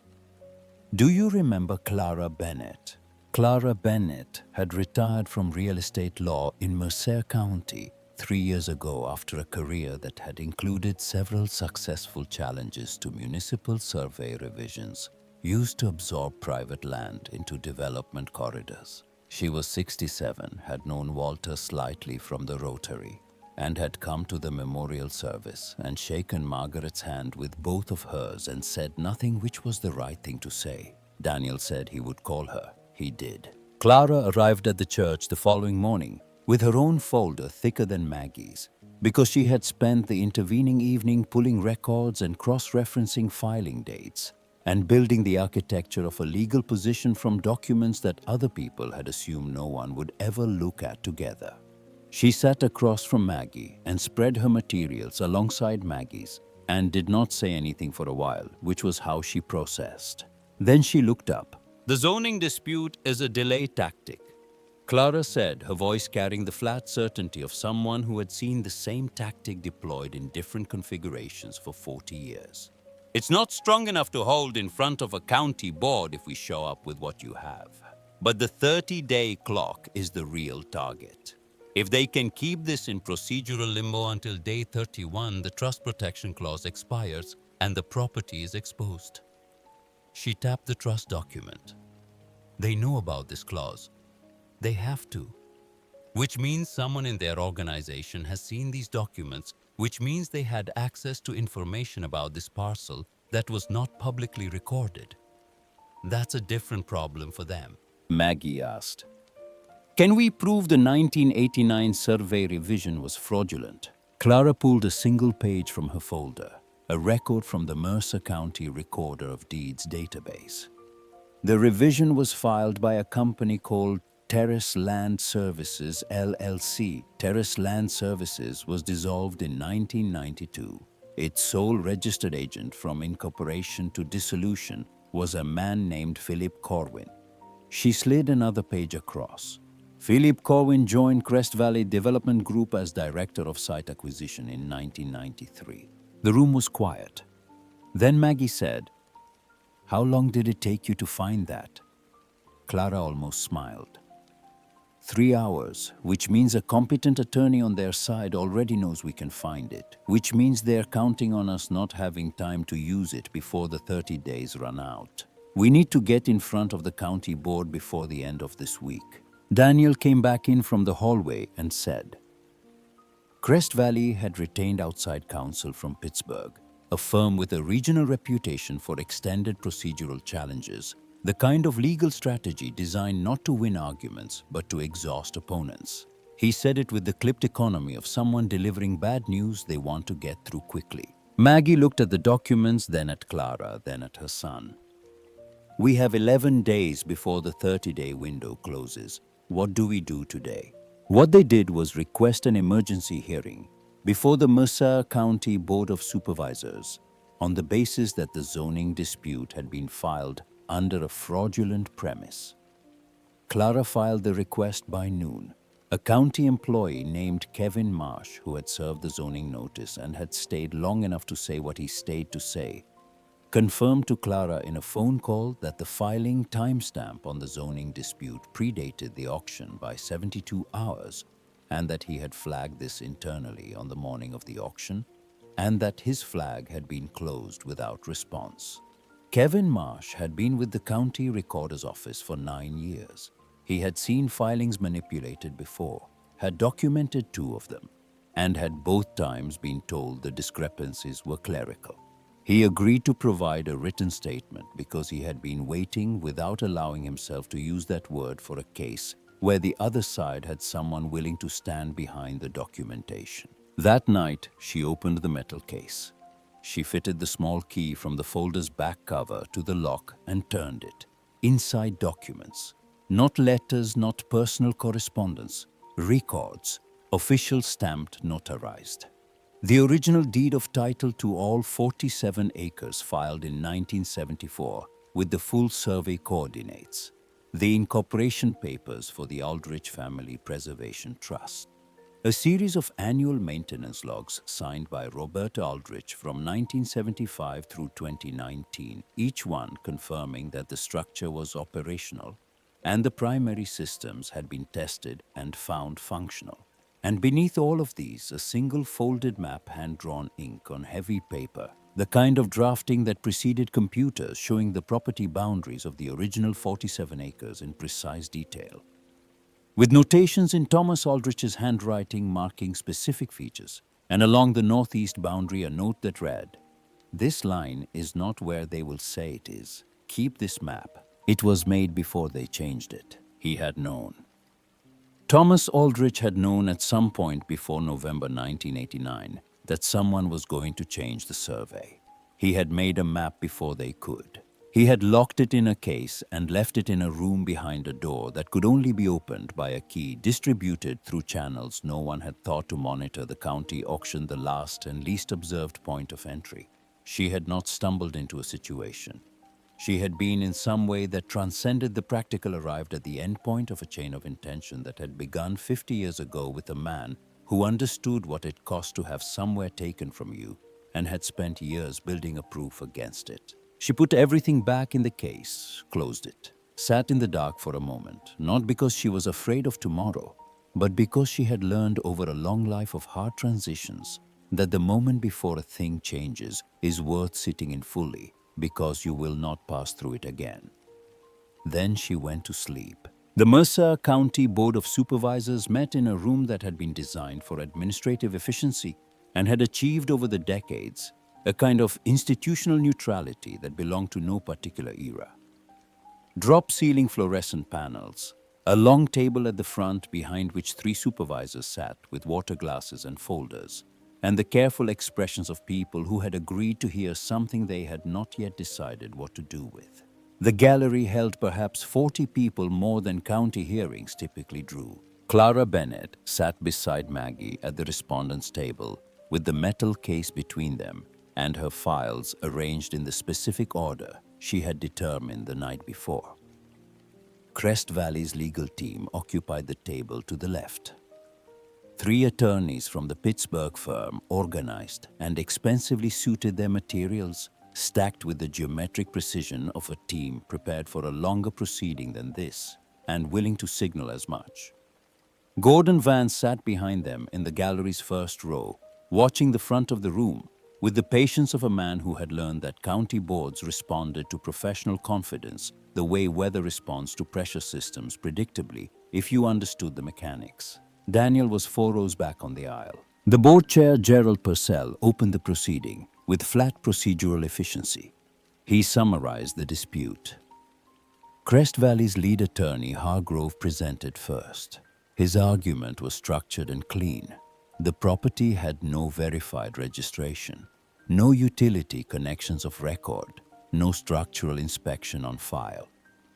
Do you remember Clara Bennett? Clara Bennett had retired from real estate law in Mercer County 3 years ago after a career that had included several successful challenges to municipal survey revisions used to absorb private land into development corridors. She was 67, had known Walter slightly from the Rotary, and had come to the memorial service and shaken Margaret's hand with both of hers and said nothing, which was the right thing to say. Daniel said he would call her. He did. Clara arrived at the church the following morning with her own folder thicker than Maggie's, because she had spent the intervening evening pulling records and cross-referencing filing dates and building the architecture of a legal position from documents that other people had assumed no one would ever look at together. She sat across from Maggie and spread her materials alongside Maggie's and did not say anything for a while, which was how she processed. Then she looked up. The zoning dispute is a delay tactic, Clara said, her voice carrying the flat certainty of someone who had seen the same tactic deployed in different configurations for 40 years. It's not strong enough to hold in front of a county board if we show up with what you have. But the 30-day clock is the real target. If they can keep this in procedural limbo until day 31, the trust protection clause expires and the property is exposed. She tapped the trust document. They know about this clause. They have to. Which means someone in their organization has seen these documents, which means they had access to information about this parcel that was not publicly recorded. That's a different problem for them. Maggie asked. Can we prove the 1989 survey revision was fraudulent? Clara pulled a single page from her folder, a record from the Mercer County Recorder of Deeds database. The revision was filed by a company called Terrace Land Services, LLC. Terrace Land Services was dissolved in 1992. Its sole registered agent from incorporation to dissolution was a man named Philip Corwin. She slid another page across. Philip Corwin joined Crest Valley Development Group as Director of Site Acquisition in 1993. The room was quiet. Then Maggie said, How long did it take you to find that? Clara almost smiled. 3 hours, which means a competent attorney on their side already knows we can find it, which means they're counting on us not having time to use it before the 30 days run out. We need to get in front of the county board before the end of this week. Daniel came back in from the hallway and said, Crest Valley had retained outside counsel from Pittsburgh, a firm with a regional reputation for extended procedural challenges, the kind of legal strategy designed not to win arguments but to exhaust opponents. He said it with the clipped economy of someone delivering bad news they want to get through quickly. Maggie looked at the documents, then at Clara, then at her son. We have 11 days before the 30-day window closes. What do we do today? What they did was request an emergency hearing before the Mercer County Board of Supervisors on the basis that the zoning dispute had been filed under a fraudulent premise. Clara filed the request by noon. A county employee named Kevin Marsh, who had served the zoning notice and had stayed long enough to say what he stayed to say, confirmed to Clara in a phone call that the filing timestamp on the zoning dispute predated the auction by 72 hours and that he had flagged this internally on the morning of the auction and that his flag had been closed without response. Kevin Marsh had been with the county recorder's office for 9 years. He had seen filings manipulated before, had documented 2 of them, and had both times been told the discrepancies were clerical. He agreed to provide a written statement because he had been waiting without allowing himself to use that word for a case where the other side had someone willing to stand behind the documentation. That night, she opened the metal case. She fitted the small key from the folder's back cover to the lock and turned it. Inside documents. Not letters, not personal correspondence. Records. Official stamped, notarized. The original deed of title to all 47 acres filed in 1974 with the full survey coordinates. The incorporation papers for the Aldrich Family Preservation Trust. A series of annual maintenance logs signed by Roberta Aldrich from 1975 through 2019, each one confirming that the structure was operational and the primary systems had been tested and found functional. And beneath all of these, a single folded map hand-drawn ink on heavy paper, the kind of drafting that preceded computers, showing the property boundaries of the original 47 acres in precise detail, with notations in Thomas Aldrich's handwriting marking specific features, and along the northeast boundary a note that read, "This line is not where they will say it is. Keep this map. It was made before they changed it." He had known. Thomas Aldrich had known at some point before November 1989 that someone was going to change the survey. He had made a map before they could. He had locked it in a case and left it in a room behind a door that could only be opened by a key distributed through channels no one had thought to monitor. The county auctioned the last and least observed point of entry. She had not stumbled into a situation. She had been in some way that transcended the practical, arrived at the end point of a chain of intention that had begun 50 years ago with a man who understood what it cost to have somewhere taken from you and had spent years building a proof against it. She put everything back in the case, closed it, sat in the dark for a moment, not because she was afraid of tomorrow, but because she had learned over a long life of hard transitions that the moment before a thing changes is worth sitting in fully, because you will not pass through it again. Then she went to sleep. The Mercer County Board of Supervisors met in a room that had been designed for administrative efficiency and had achieved over the decades a kind of institutional neutrality that belonged to no particular era. Drop-ceiling fluorescent panels, a long table at the front behind which 3 supervisors sat with water glasses and folders, and the careful expressions of people who had agreed to hear something they had not yet decided what to do with. The gallery held perhaps 40 people more than county hearings typically drew. Clara Bennett sat beside Maggie at the respondents' table with the metal case between them and her files arranged in the specific order she had determined the night before. Crest Valley's legal team occupied the table to the left. 3 attorneys from the Pittsburgh firm organized and expensively suited their materials, stacked with the geometric precision of a team prepared for a longer proceeding than this and willing to signal as much. Gordon Vance sat behind them in the gallery's first row, watching the front of the room with the patience of a man who had learned that county boards responded to professional confidence the way weather responds to pressure systems predictably if you understood the mechanics. Daniel was 4 rows back on the aisle. The board chair, Gerald Purcell, opened the proceeding with flat procedural efficiency. He summarized the dispute. Crest Valley's lead attorney, Hargrove, presented first. His argument was structured and clean. The property had no verified registration, no utility connections of record, no structural inspection on file.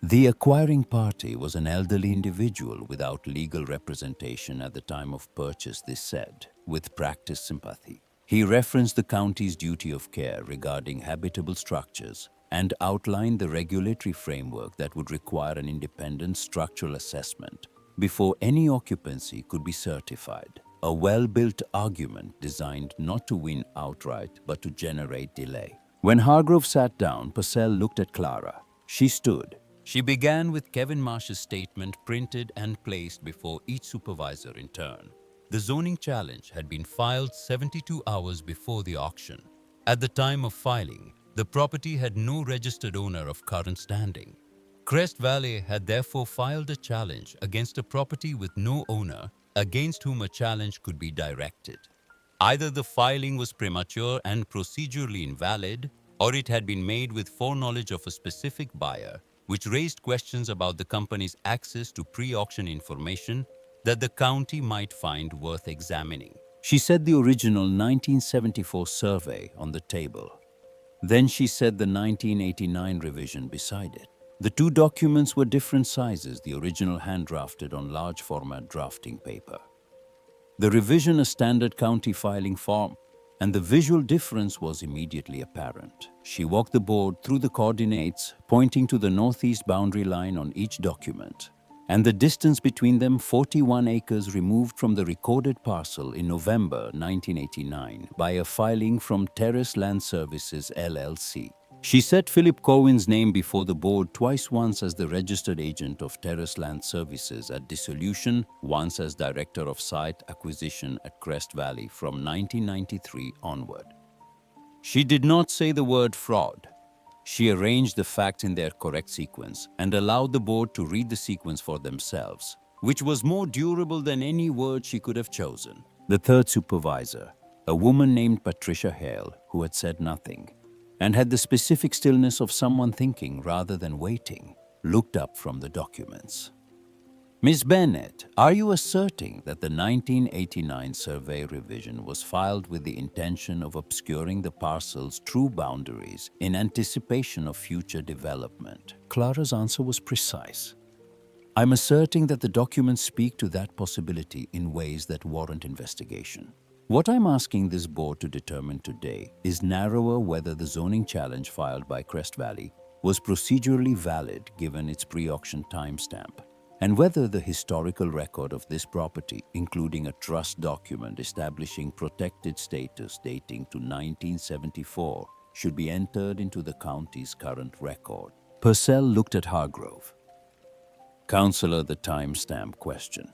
The acquiring party was an elderly individual without legal representation at the time of purchase, this said, with practiced sympathy. He referenced the county's duty of care regarding habitable structures and outlined the regulatory framework that would require an independent structural assessment before any occupancy could be certified. A well-built argument designed not to win outright but to generate delay. When Hargrove sat down, Purcell looked at Clara. She stood. She began with Kevin Marsh's statement printed and placed before each supervisor in turn. The zoning challenge had been filed 72 hours before the auction. At the time of filing, the property had no registered owner of current standing. Crest Valley had therefore filed a challenge against a property with no owner against whom a challenge could be directed. Either the filing was premature and procedurally invalid, or it had been made with foreknowledge of a specific buyer, which raised questions about the company's access to pre-auction information that the county might find worth examining. She set the original 1974 survey on the table. Then she set the 1989 revision beside it. The two documents were different sizes, the original hand-drafted on large format drafting paper. The revision a standard county filing form, and the visual difference was immediately apparent. She walked the board through the coordinates, pointing to the northeast boundary line on each document, and the distance between them 41 acres removed from the recorded parcel in November 1989 by a filing from Terrace Land Services LLC. She set Philip Cohen's name before the board twice, once as the registered agent of Terrace Land Services at dissolution, once as director of site acquisition at Crest Valley from 1993 onward. She did not say the word fraud. She arranged the facts in their correct sequence and allowed the board to read the sequence for themselves, which was more durable than any word she could have chosen. The third supervisor, a woman named Patricia Hale, who had said nothing, and had the specific stillness of someone thinking rather than waiting, looked up from the documents. Miss Bennett, are you asserting that the 1989 survey revision was filed with the intention of obscuring the parcel's true boundaries in anticipation of future development? Clara's answer was precise. I'm asserting that the documents speak to that possibility in ways that warrant investigation. What I'm asking this board to determine today is narrower whether the zoning challenge filed by Crest Valley was procedurally valid given its pre-auction timestamp, and whether the historical record of this property, including a trust document establishing protected status dating to 1974, should be entered into the county's current record. Purcell looked at Hargrove. Counselor, the timestamp question.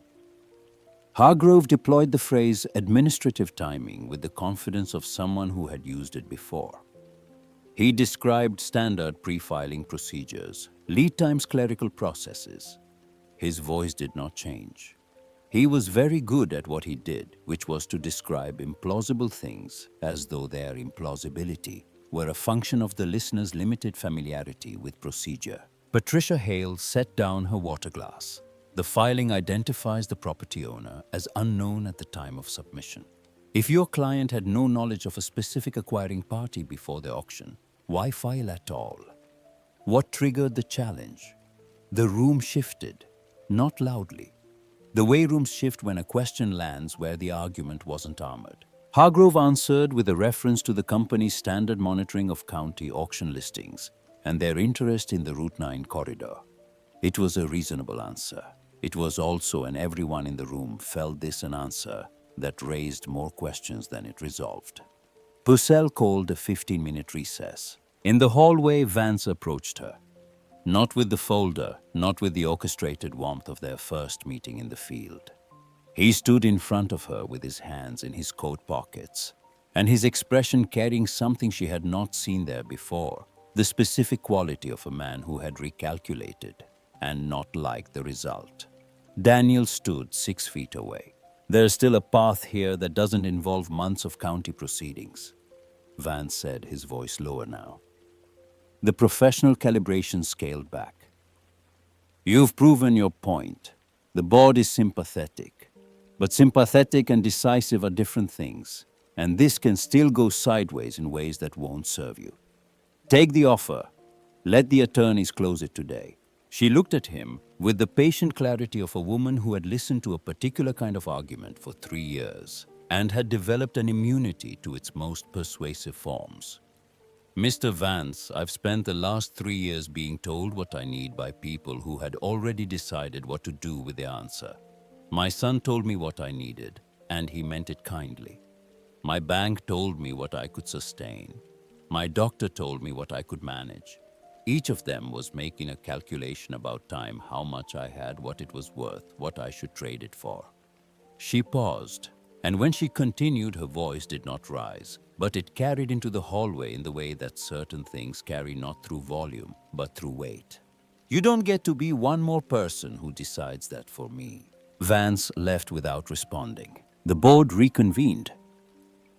Hargrove deployed the phrase administrative timing with the confidence of someone who had used it before. He described standard pre-filing procedures, lead times, clerical processes. His voice did not change. He was very good at what he did, which was to describe implausible things as though their implausibility were a function of the listener's limited familiarity with procedure. Patricia Hale set down her water glass. The filing identifies the property owner as unknown at the time of submission. If your client had no knowledge of a specific acquiring party before the auction, why file at all? What triggered the challenge? The room shifted, not loudly. The way rooms shift when a question lands where the argument wasn't armored. Hargrove answered with a reference to the company's standard monitoring of county auction listings and their interest in the Route 9 corridor. It was a reasonable answer. It was also, and everyone in the room felt this, an answer that raised more questions than it resolved. Purcell called a 15-minute recess. In the hallway, Vance approached her. Not with the folder, not with the orchestrated warmth of their first meeting in the field. He stood in front of her with his hands in his coat pockets, and his expression carrying something she had not seen there before, the specific quality of a man who had recalculated and not liked the result. Daniel stood 6 feet away. There's still a path here that doesn't involve months of county proceedings, Vance said, his voice lower now. The professional calibration scaled back. You've proven your point. The board is sympathetic. But sympathetic and decisive are different things, and this can still go sideways in ways that won't serve you. Take the offer. Let the attorneys close it today. She looked at him with the patient clarity of a woman who had listened to a particular kind of argument for 3 years and had developed an immunity to its most persuasive forms. Mr. Vance, I've spent the last 3 years being told what I need by people who had already decided what to do with the answer. My son told me what I needed, and he meant it kindly. My bank told me what I could sustain. My doctor told me what I could manage. Each of them was making a calculation about time, how much I had, what it was worth, what I should trade it for. She paused, and when she continued, her voice did not rise, but it carried into the hallway in the way that certain things carry not through volume, but through weight. You don't get to be one more person who decides that for me. Vance left without responding. The board reconvened.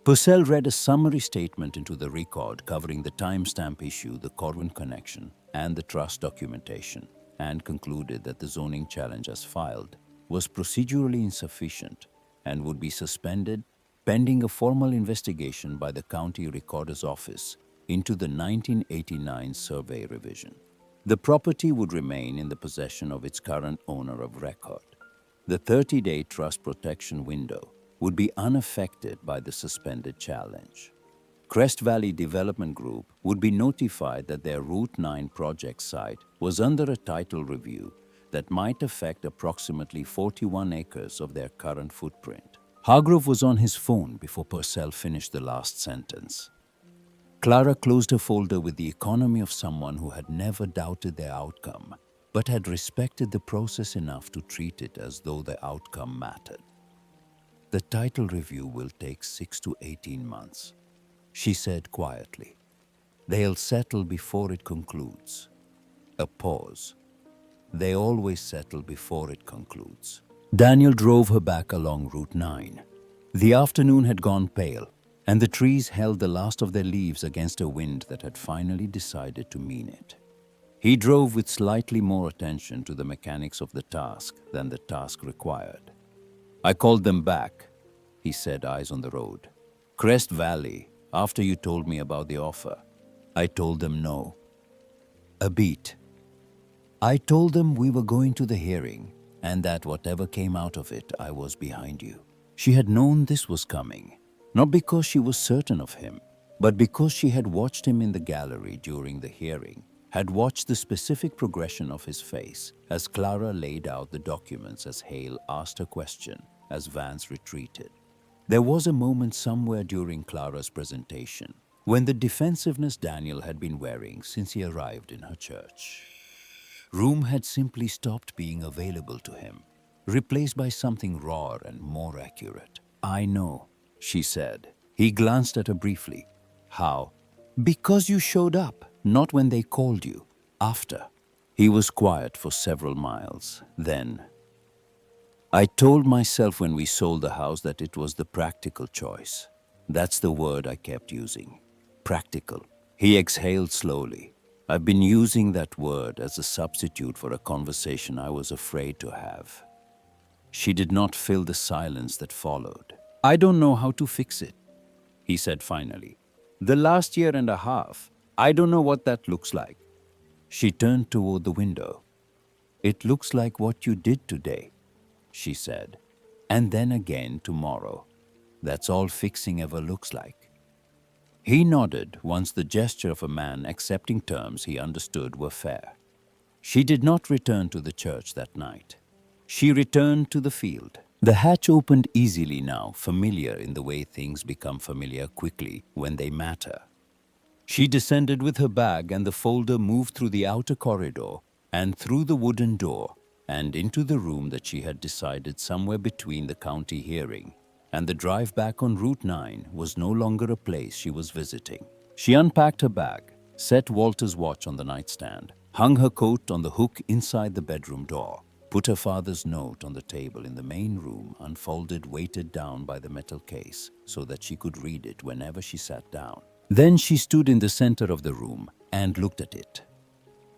Purcell read a summary statement into the record covering the timestamp issue, the Corwin connection, and the trust documentation, and concluded that the zoning challenge as filed was procedurally insufficient and would be suspended pending a formal investigation by the County Recorder's Office into the 1989 survey revision. The property would remain in the possession of its current owner of record. The 30-day trust protection window would be unaffected by the suspended challenge. Crest Valley Development Group would be notified that their Route 9 project site was under a title review that might affect approximately 41 acres of their current footprint. Hargrove was on his phone before Purcell finished the last sentence. Clara closed her folder with the economy of someone who had never doubted their outcome, but had respected the process enough to treat it as though the outcome mattered. The title review will take 6 to 18 months, she said quietly. They'll settle before it concludes. A pause. They always settle before it concludes. Daniel drove her back along Route 9. The afternoon had gone pale, and the trees held the last of their leaves against a wind that had finally decided to mean it. He drove with slightly more attention to the mechanics of the task than the task required. I called them back, he said, eyes on the road. Crest Valley, after you told me about the offer. I told them no. A beat. I told them we were going to the hearing and that whatever came out of it, I was behind you. She had known this was coming, not because she was certain of him, but because she had watched him in the gallery during the hearing, had watched the specific progression of his face as Clara laid out the documents, as Hale asked a question, as Vance retreated. There was a moment somewhere during Clara's presentation when the defensiveness Daniel had been wearing since he arrived in her church room had simply stopped being available to him, replaced by something raw and more accurate. I know, she said. He glanced at her briefly. How? Because you showed up, not when they called you. After. He was quiet for several miles. Then, I told myself when we sold the house that it was the practical choice. That's the word I kept using. Practical. He exhaled slowly. I've been using that word as a substitute for a conversation I was afraid to have. She did not fill the silence that followed. I don't know how to fix it, he said finally. The last year and a half, I don't know what that looks like. She turned toward the window. It looks like what you did today, she said. And then again tomorrow. That's all fixing ever looks like. He nodded once, the gesture of a man accepting terms he understood were fair. She did not return to the church that night. She returned to the field. The hatch opened easily now, familiar in the way things become familiar quickly when they matter. She descended with her bag, and the folder moved through the outer corridor and through the wooden door and into the room that she had decided somewhere between the county hearing and the drive back on Route 9 was no longer a place she was visiting. She unpacked her bag, set Walter's watch on the nightstand, hung her coat on the hook inside the bedroom door, put her father's note on the table in the main room, unfolded, weighted down by the metal case so that she could read it whenever she sat down. Then she stood in the center of the room and looked at it.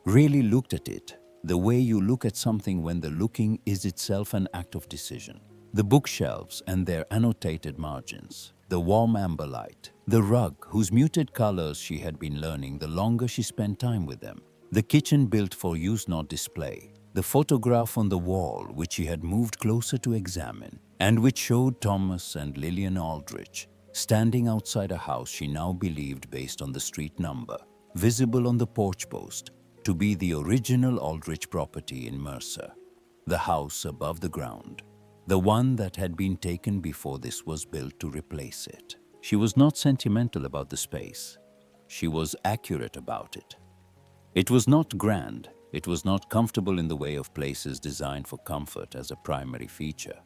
Really looked at it, the way you look at something when the looking is itself an act of decision. The bookshelves and their annotated margins, the warm amber light, the rug whose muted colors she had been learning the longer she spent time with them, the kitchen built for use not display, the photograph on the wall which she had moved closer to examine and which showed Thomas and Lillian Aldrich standing outside a house she now believed, based on the street number, visible on the porch post, to be the original Aldrich property in Mercer, the house above the ground, the one that had been taken before this was built to replace it. She was not sentimental about the space. She was accurate about it. It was not grand. It was not comfortable in the way of places designed for comfort as a primary feature.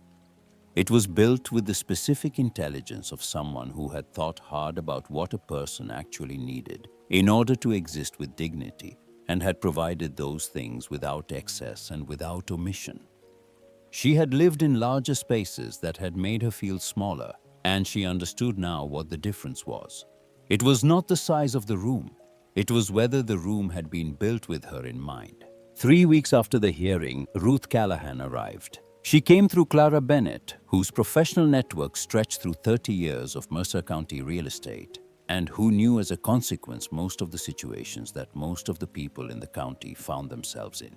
It was built with the specific intelligence of someone who had thought hard about what a person actually needed in order to exist with dignity, and had provided those things without excess and without omission. She had lived in larger spaces that had made her feel smaller, and she understood now what the difference was. It was not the size of the room. It was whether the room had been built with her in mind. 3 weeks after the hearing, Ruth Callahan arrived. She came through Clara Bennett, whose professional network stretched through 30 years of Mercer County real estate, and who knew as a consequence most of the situations that most of the people in the county found themselves in.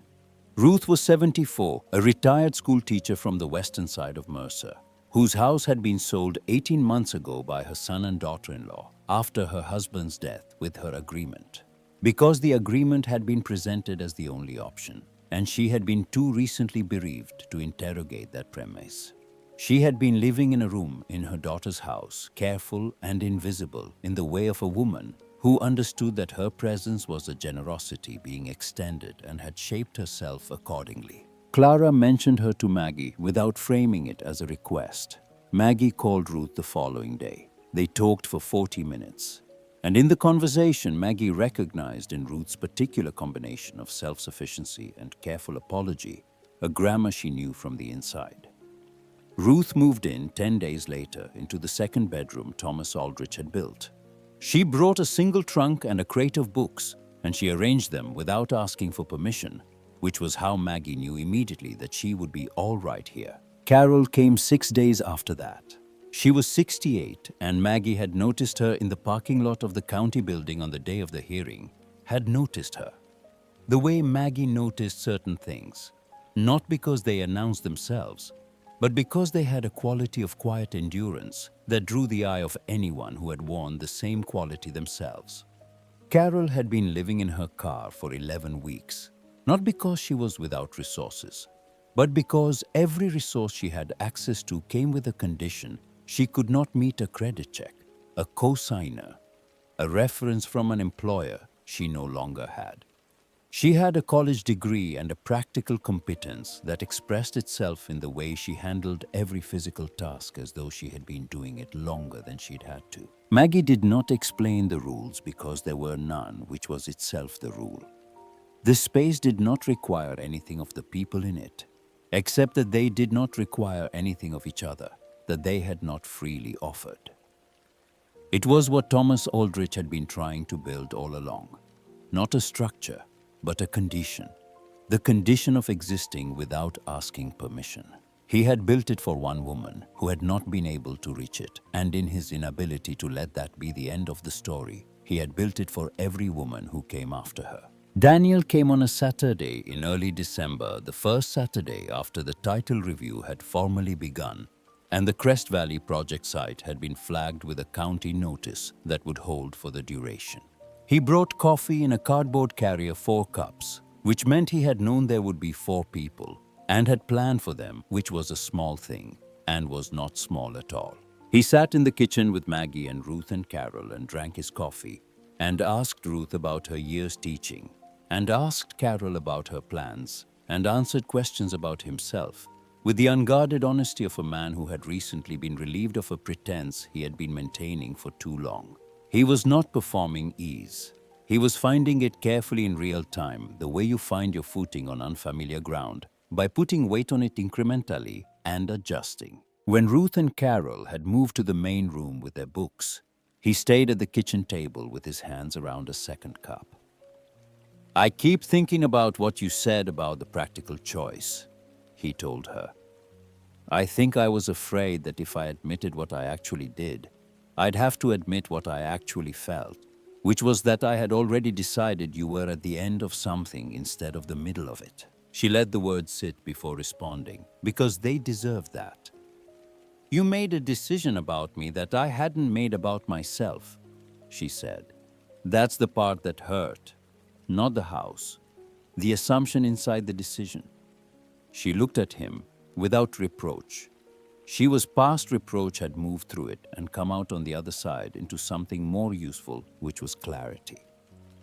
Ruth was 74, a retired school teacher from the western side of Mercer, whose house had been sold 18 months ago by her son and daughter-in-law after her husband's death with her agreement. Because the agreement had been presented as the only option, and she had been too recently bereaved to interrogate that premise. She had been living in a room in her daughter's house, careful and invisible in the way of a woman who understood that her presence was a generosity being extended and had shaped herself accordingly. Clara mentioned her to Maggie without framing it as a request. Maggie called Ruth the following day. They talked for 40 minutes. And in the conversation, Maggie recognized in Ruth's particular combination of self-sufficiency and careful apology a grammar she knew from the inside. Ruth moved in 10 days later into the second bedroom Thomas Aldrich had built. She brought a single trunk and a crate of books, and she arranged them without asking for permission, which was how Maggie knew immediately that she would be all right here. Carol came 6 days after that. She was 68, and Maggie had noticed her in the parking lot of the county building on the day of the hearing, had noticed her. The way Maggie noticed certain things, not because they announced themselves, but because they had a quality of quiet endurance that drew the eye of anyone who had worn the same quality themselves. Carol had been living in her car for 11 weeks, not because she was without resources, but because every resource she had access to came with a condition: she could not meet a credit check, a co-signer, a reference from an employer she no longer had. She had a college degree and a practical competence that expressed itself in the way she handled every physical task as though she had been doing it longer than she'd had to. Maggie did not explain the rules because there were none, which was itself the rule. This space did not require anything of the people in it, except that they did not require anything of each other that they had not freely offered. It was what Thomas Aldrich had been trying to build all along. Not a structure, but a condition. The condition of existing without asking permission. He had built it for one woman who had not been able to reach it, and in his inability to let that be the end of the story, he had built it for every woman who came after her. Daniel came on a Saturday in early December, the first Saturday after the title review had formally begun, and the Crest Valley project site had been flagged with a county notice that would hold for the duration. He brought coffee in a cardboard carrier, 4 cups, which meant he had known there would be 4 people, and had planned for them, which was a small thing, and was not small at all. He sat in the kitchen with Maggie and Ruth and Carol and drank his coffee, and asked Ruth about her year's teaching, and asked Carol about her plans, and answered questions about himself, with the unguarded honesty of a man who had recently been relieved of a pretense he had been maintaining for too long. He was not performing ease. He was finding it carefully in real time, the way you find your footing on unfamiliar ground, by putting weight on it incrementally and adjusting. When Ruth and Carol had moved to the main room with their books, he stayed at the kitchen table with his hands around a second cup. "I keep thinking about what you said about the practical choice," he told her. "I think I was afraid that if I admitted what I actually did, I'd have to admit what I actually felt, which was that I had already decided you were at the end of something instead of the middle of it." She let the words sit before responding, because they deserved that. You made a decision about me that I hadn't made about myself, she said. That's the part that hurt, not the house, the assumption inside the decision. She looked at him without reproach. She was past reproach, had moved through it and come out on the other side into something more useful, which was clarity.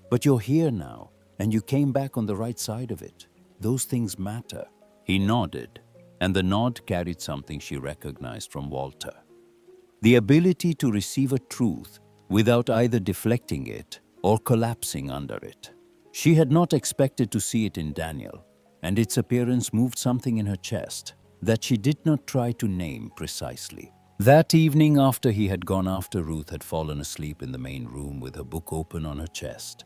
But you're here now, and you came back on the right side of it. Those things matter. He nodded, and the nod carried something she recognized from Walter. The ability to receive a truth without either deflecting it or collapsing under it. She had not expected to see it in Daniel, and its appearance moved something in her chest that she did not try to name precisely. That evening, after he had gone after Ruth had fallen asleep in the main room with her book open on her chest,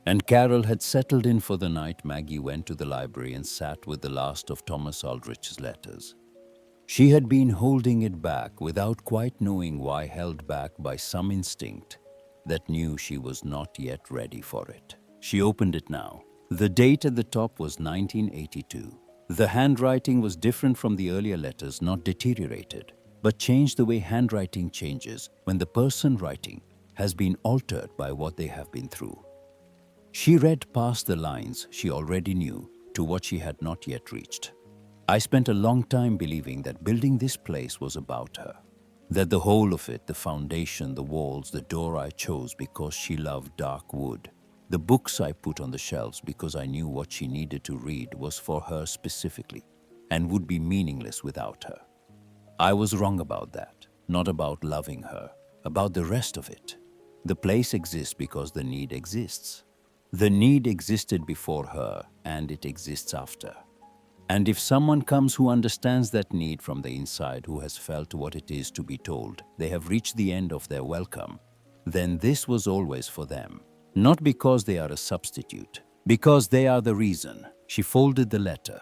and Carol had settled in for the night, Maggie went to the library and sat with the last of Thomas Aldrich's letters. She had been holding it back without quite knowing why, held back by some instinct that knew she was not yet ready for it. She opened it now. The date at the top was 1982. The handwriting was different from the earlier letters, not deteriorated, but changed the way handwriting changes when the person writing has been altered by what they have been through. She read past the lines she already knew to what she had not yet reached. I spent a long time believing that building this place was about her, that the whole of it, the foundation, the walls, the door I chose because she loved dark wood, the books I put on the shelves because I knew what she needed to read was for her specifically and would be meaningless without her. I was wrong about that, not about loving her, about the rest of it. The place exists because the need exists. The need existed before her and it exists after. And if someone comes who understands that need from the inside, who has felt what it is to be told they have reached the end of their welcome, then this was always for them. Not because they are a substitute, because they are the reason. She folded the letter,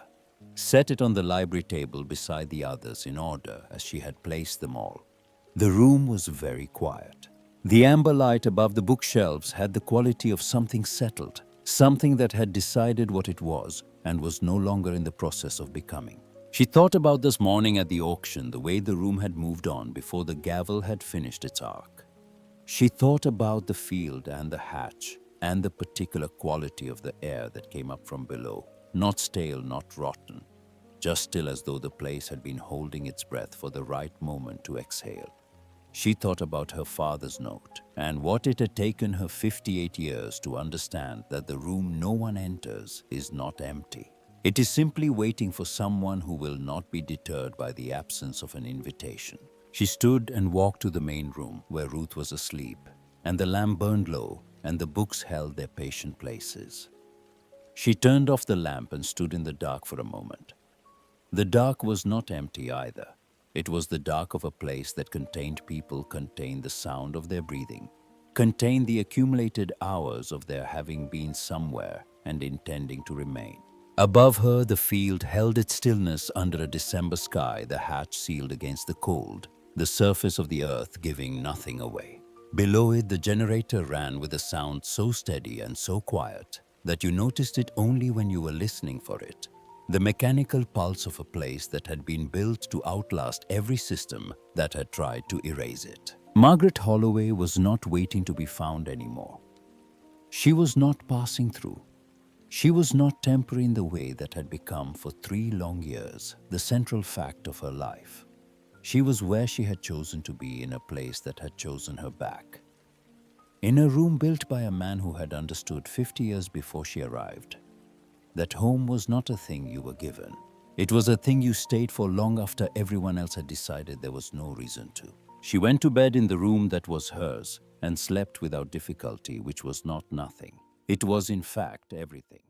set it on the library table beside the others in order as she had placed them all. The room was very quiet. The amber light above the bookshelves had the quality of something settled, something that had decided what it was and was no longer in the process of becoming. She thought about this morning at the auction, the way the room had moved on before the gavel had finished its arc. She thought about the field and the hatch and the particular quality of the air that came up from below, not stale, not rotten, just still as though the place had been holding its breath for the right moment to exhale. She thought about her father's note and what it had taken her 58 years to understand that the room no one enters is not empty. It is simply waiting for someone who will not be deterred by the absence of an invitation. She stood and walked to the main room where Ruth was asleep, and the lamp burned low and the books held their patient places. She turned off the lamp and stood in the dark for a moment. The dark was not empty either. It was the dark of a place that contained people, contained the sound of their breathing, contained the accumulated hours of their having been somewhere and intending to remain. Above her, the field held its stillness under a December sky, the hatch sealed against the cold, the surface of the earth giving nothing away. Below it, the generator ran with a sound so steady and so quiet that you noticed it only when you were listening for it. The mechanical pulse of a place that had been built to outlast every system that had tried to erase it. Margaret Holloway was not waiting to be found anymore. She was not passing through. She was not temporary in the way that had become for 3 long years the central fact of her life. She was where she had chosen to be, in a place that had chosen her back. In a room built by a man who had understood 50 years before she arrived that home was not a thing you were given. It was a thing you stayed for long after everyone else had decided there was no reason to. She went to bed in the room that was hers and slept without difficulty, which was not nothing. It was in fact everything.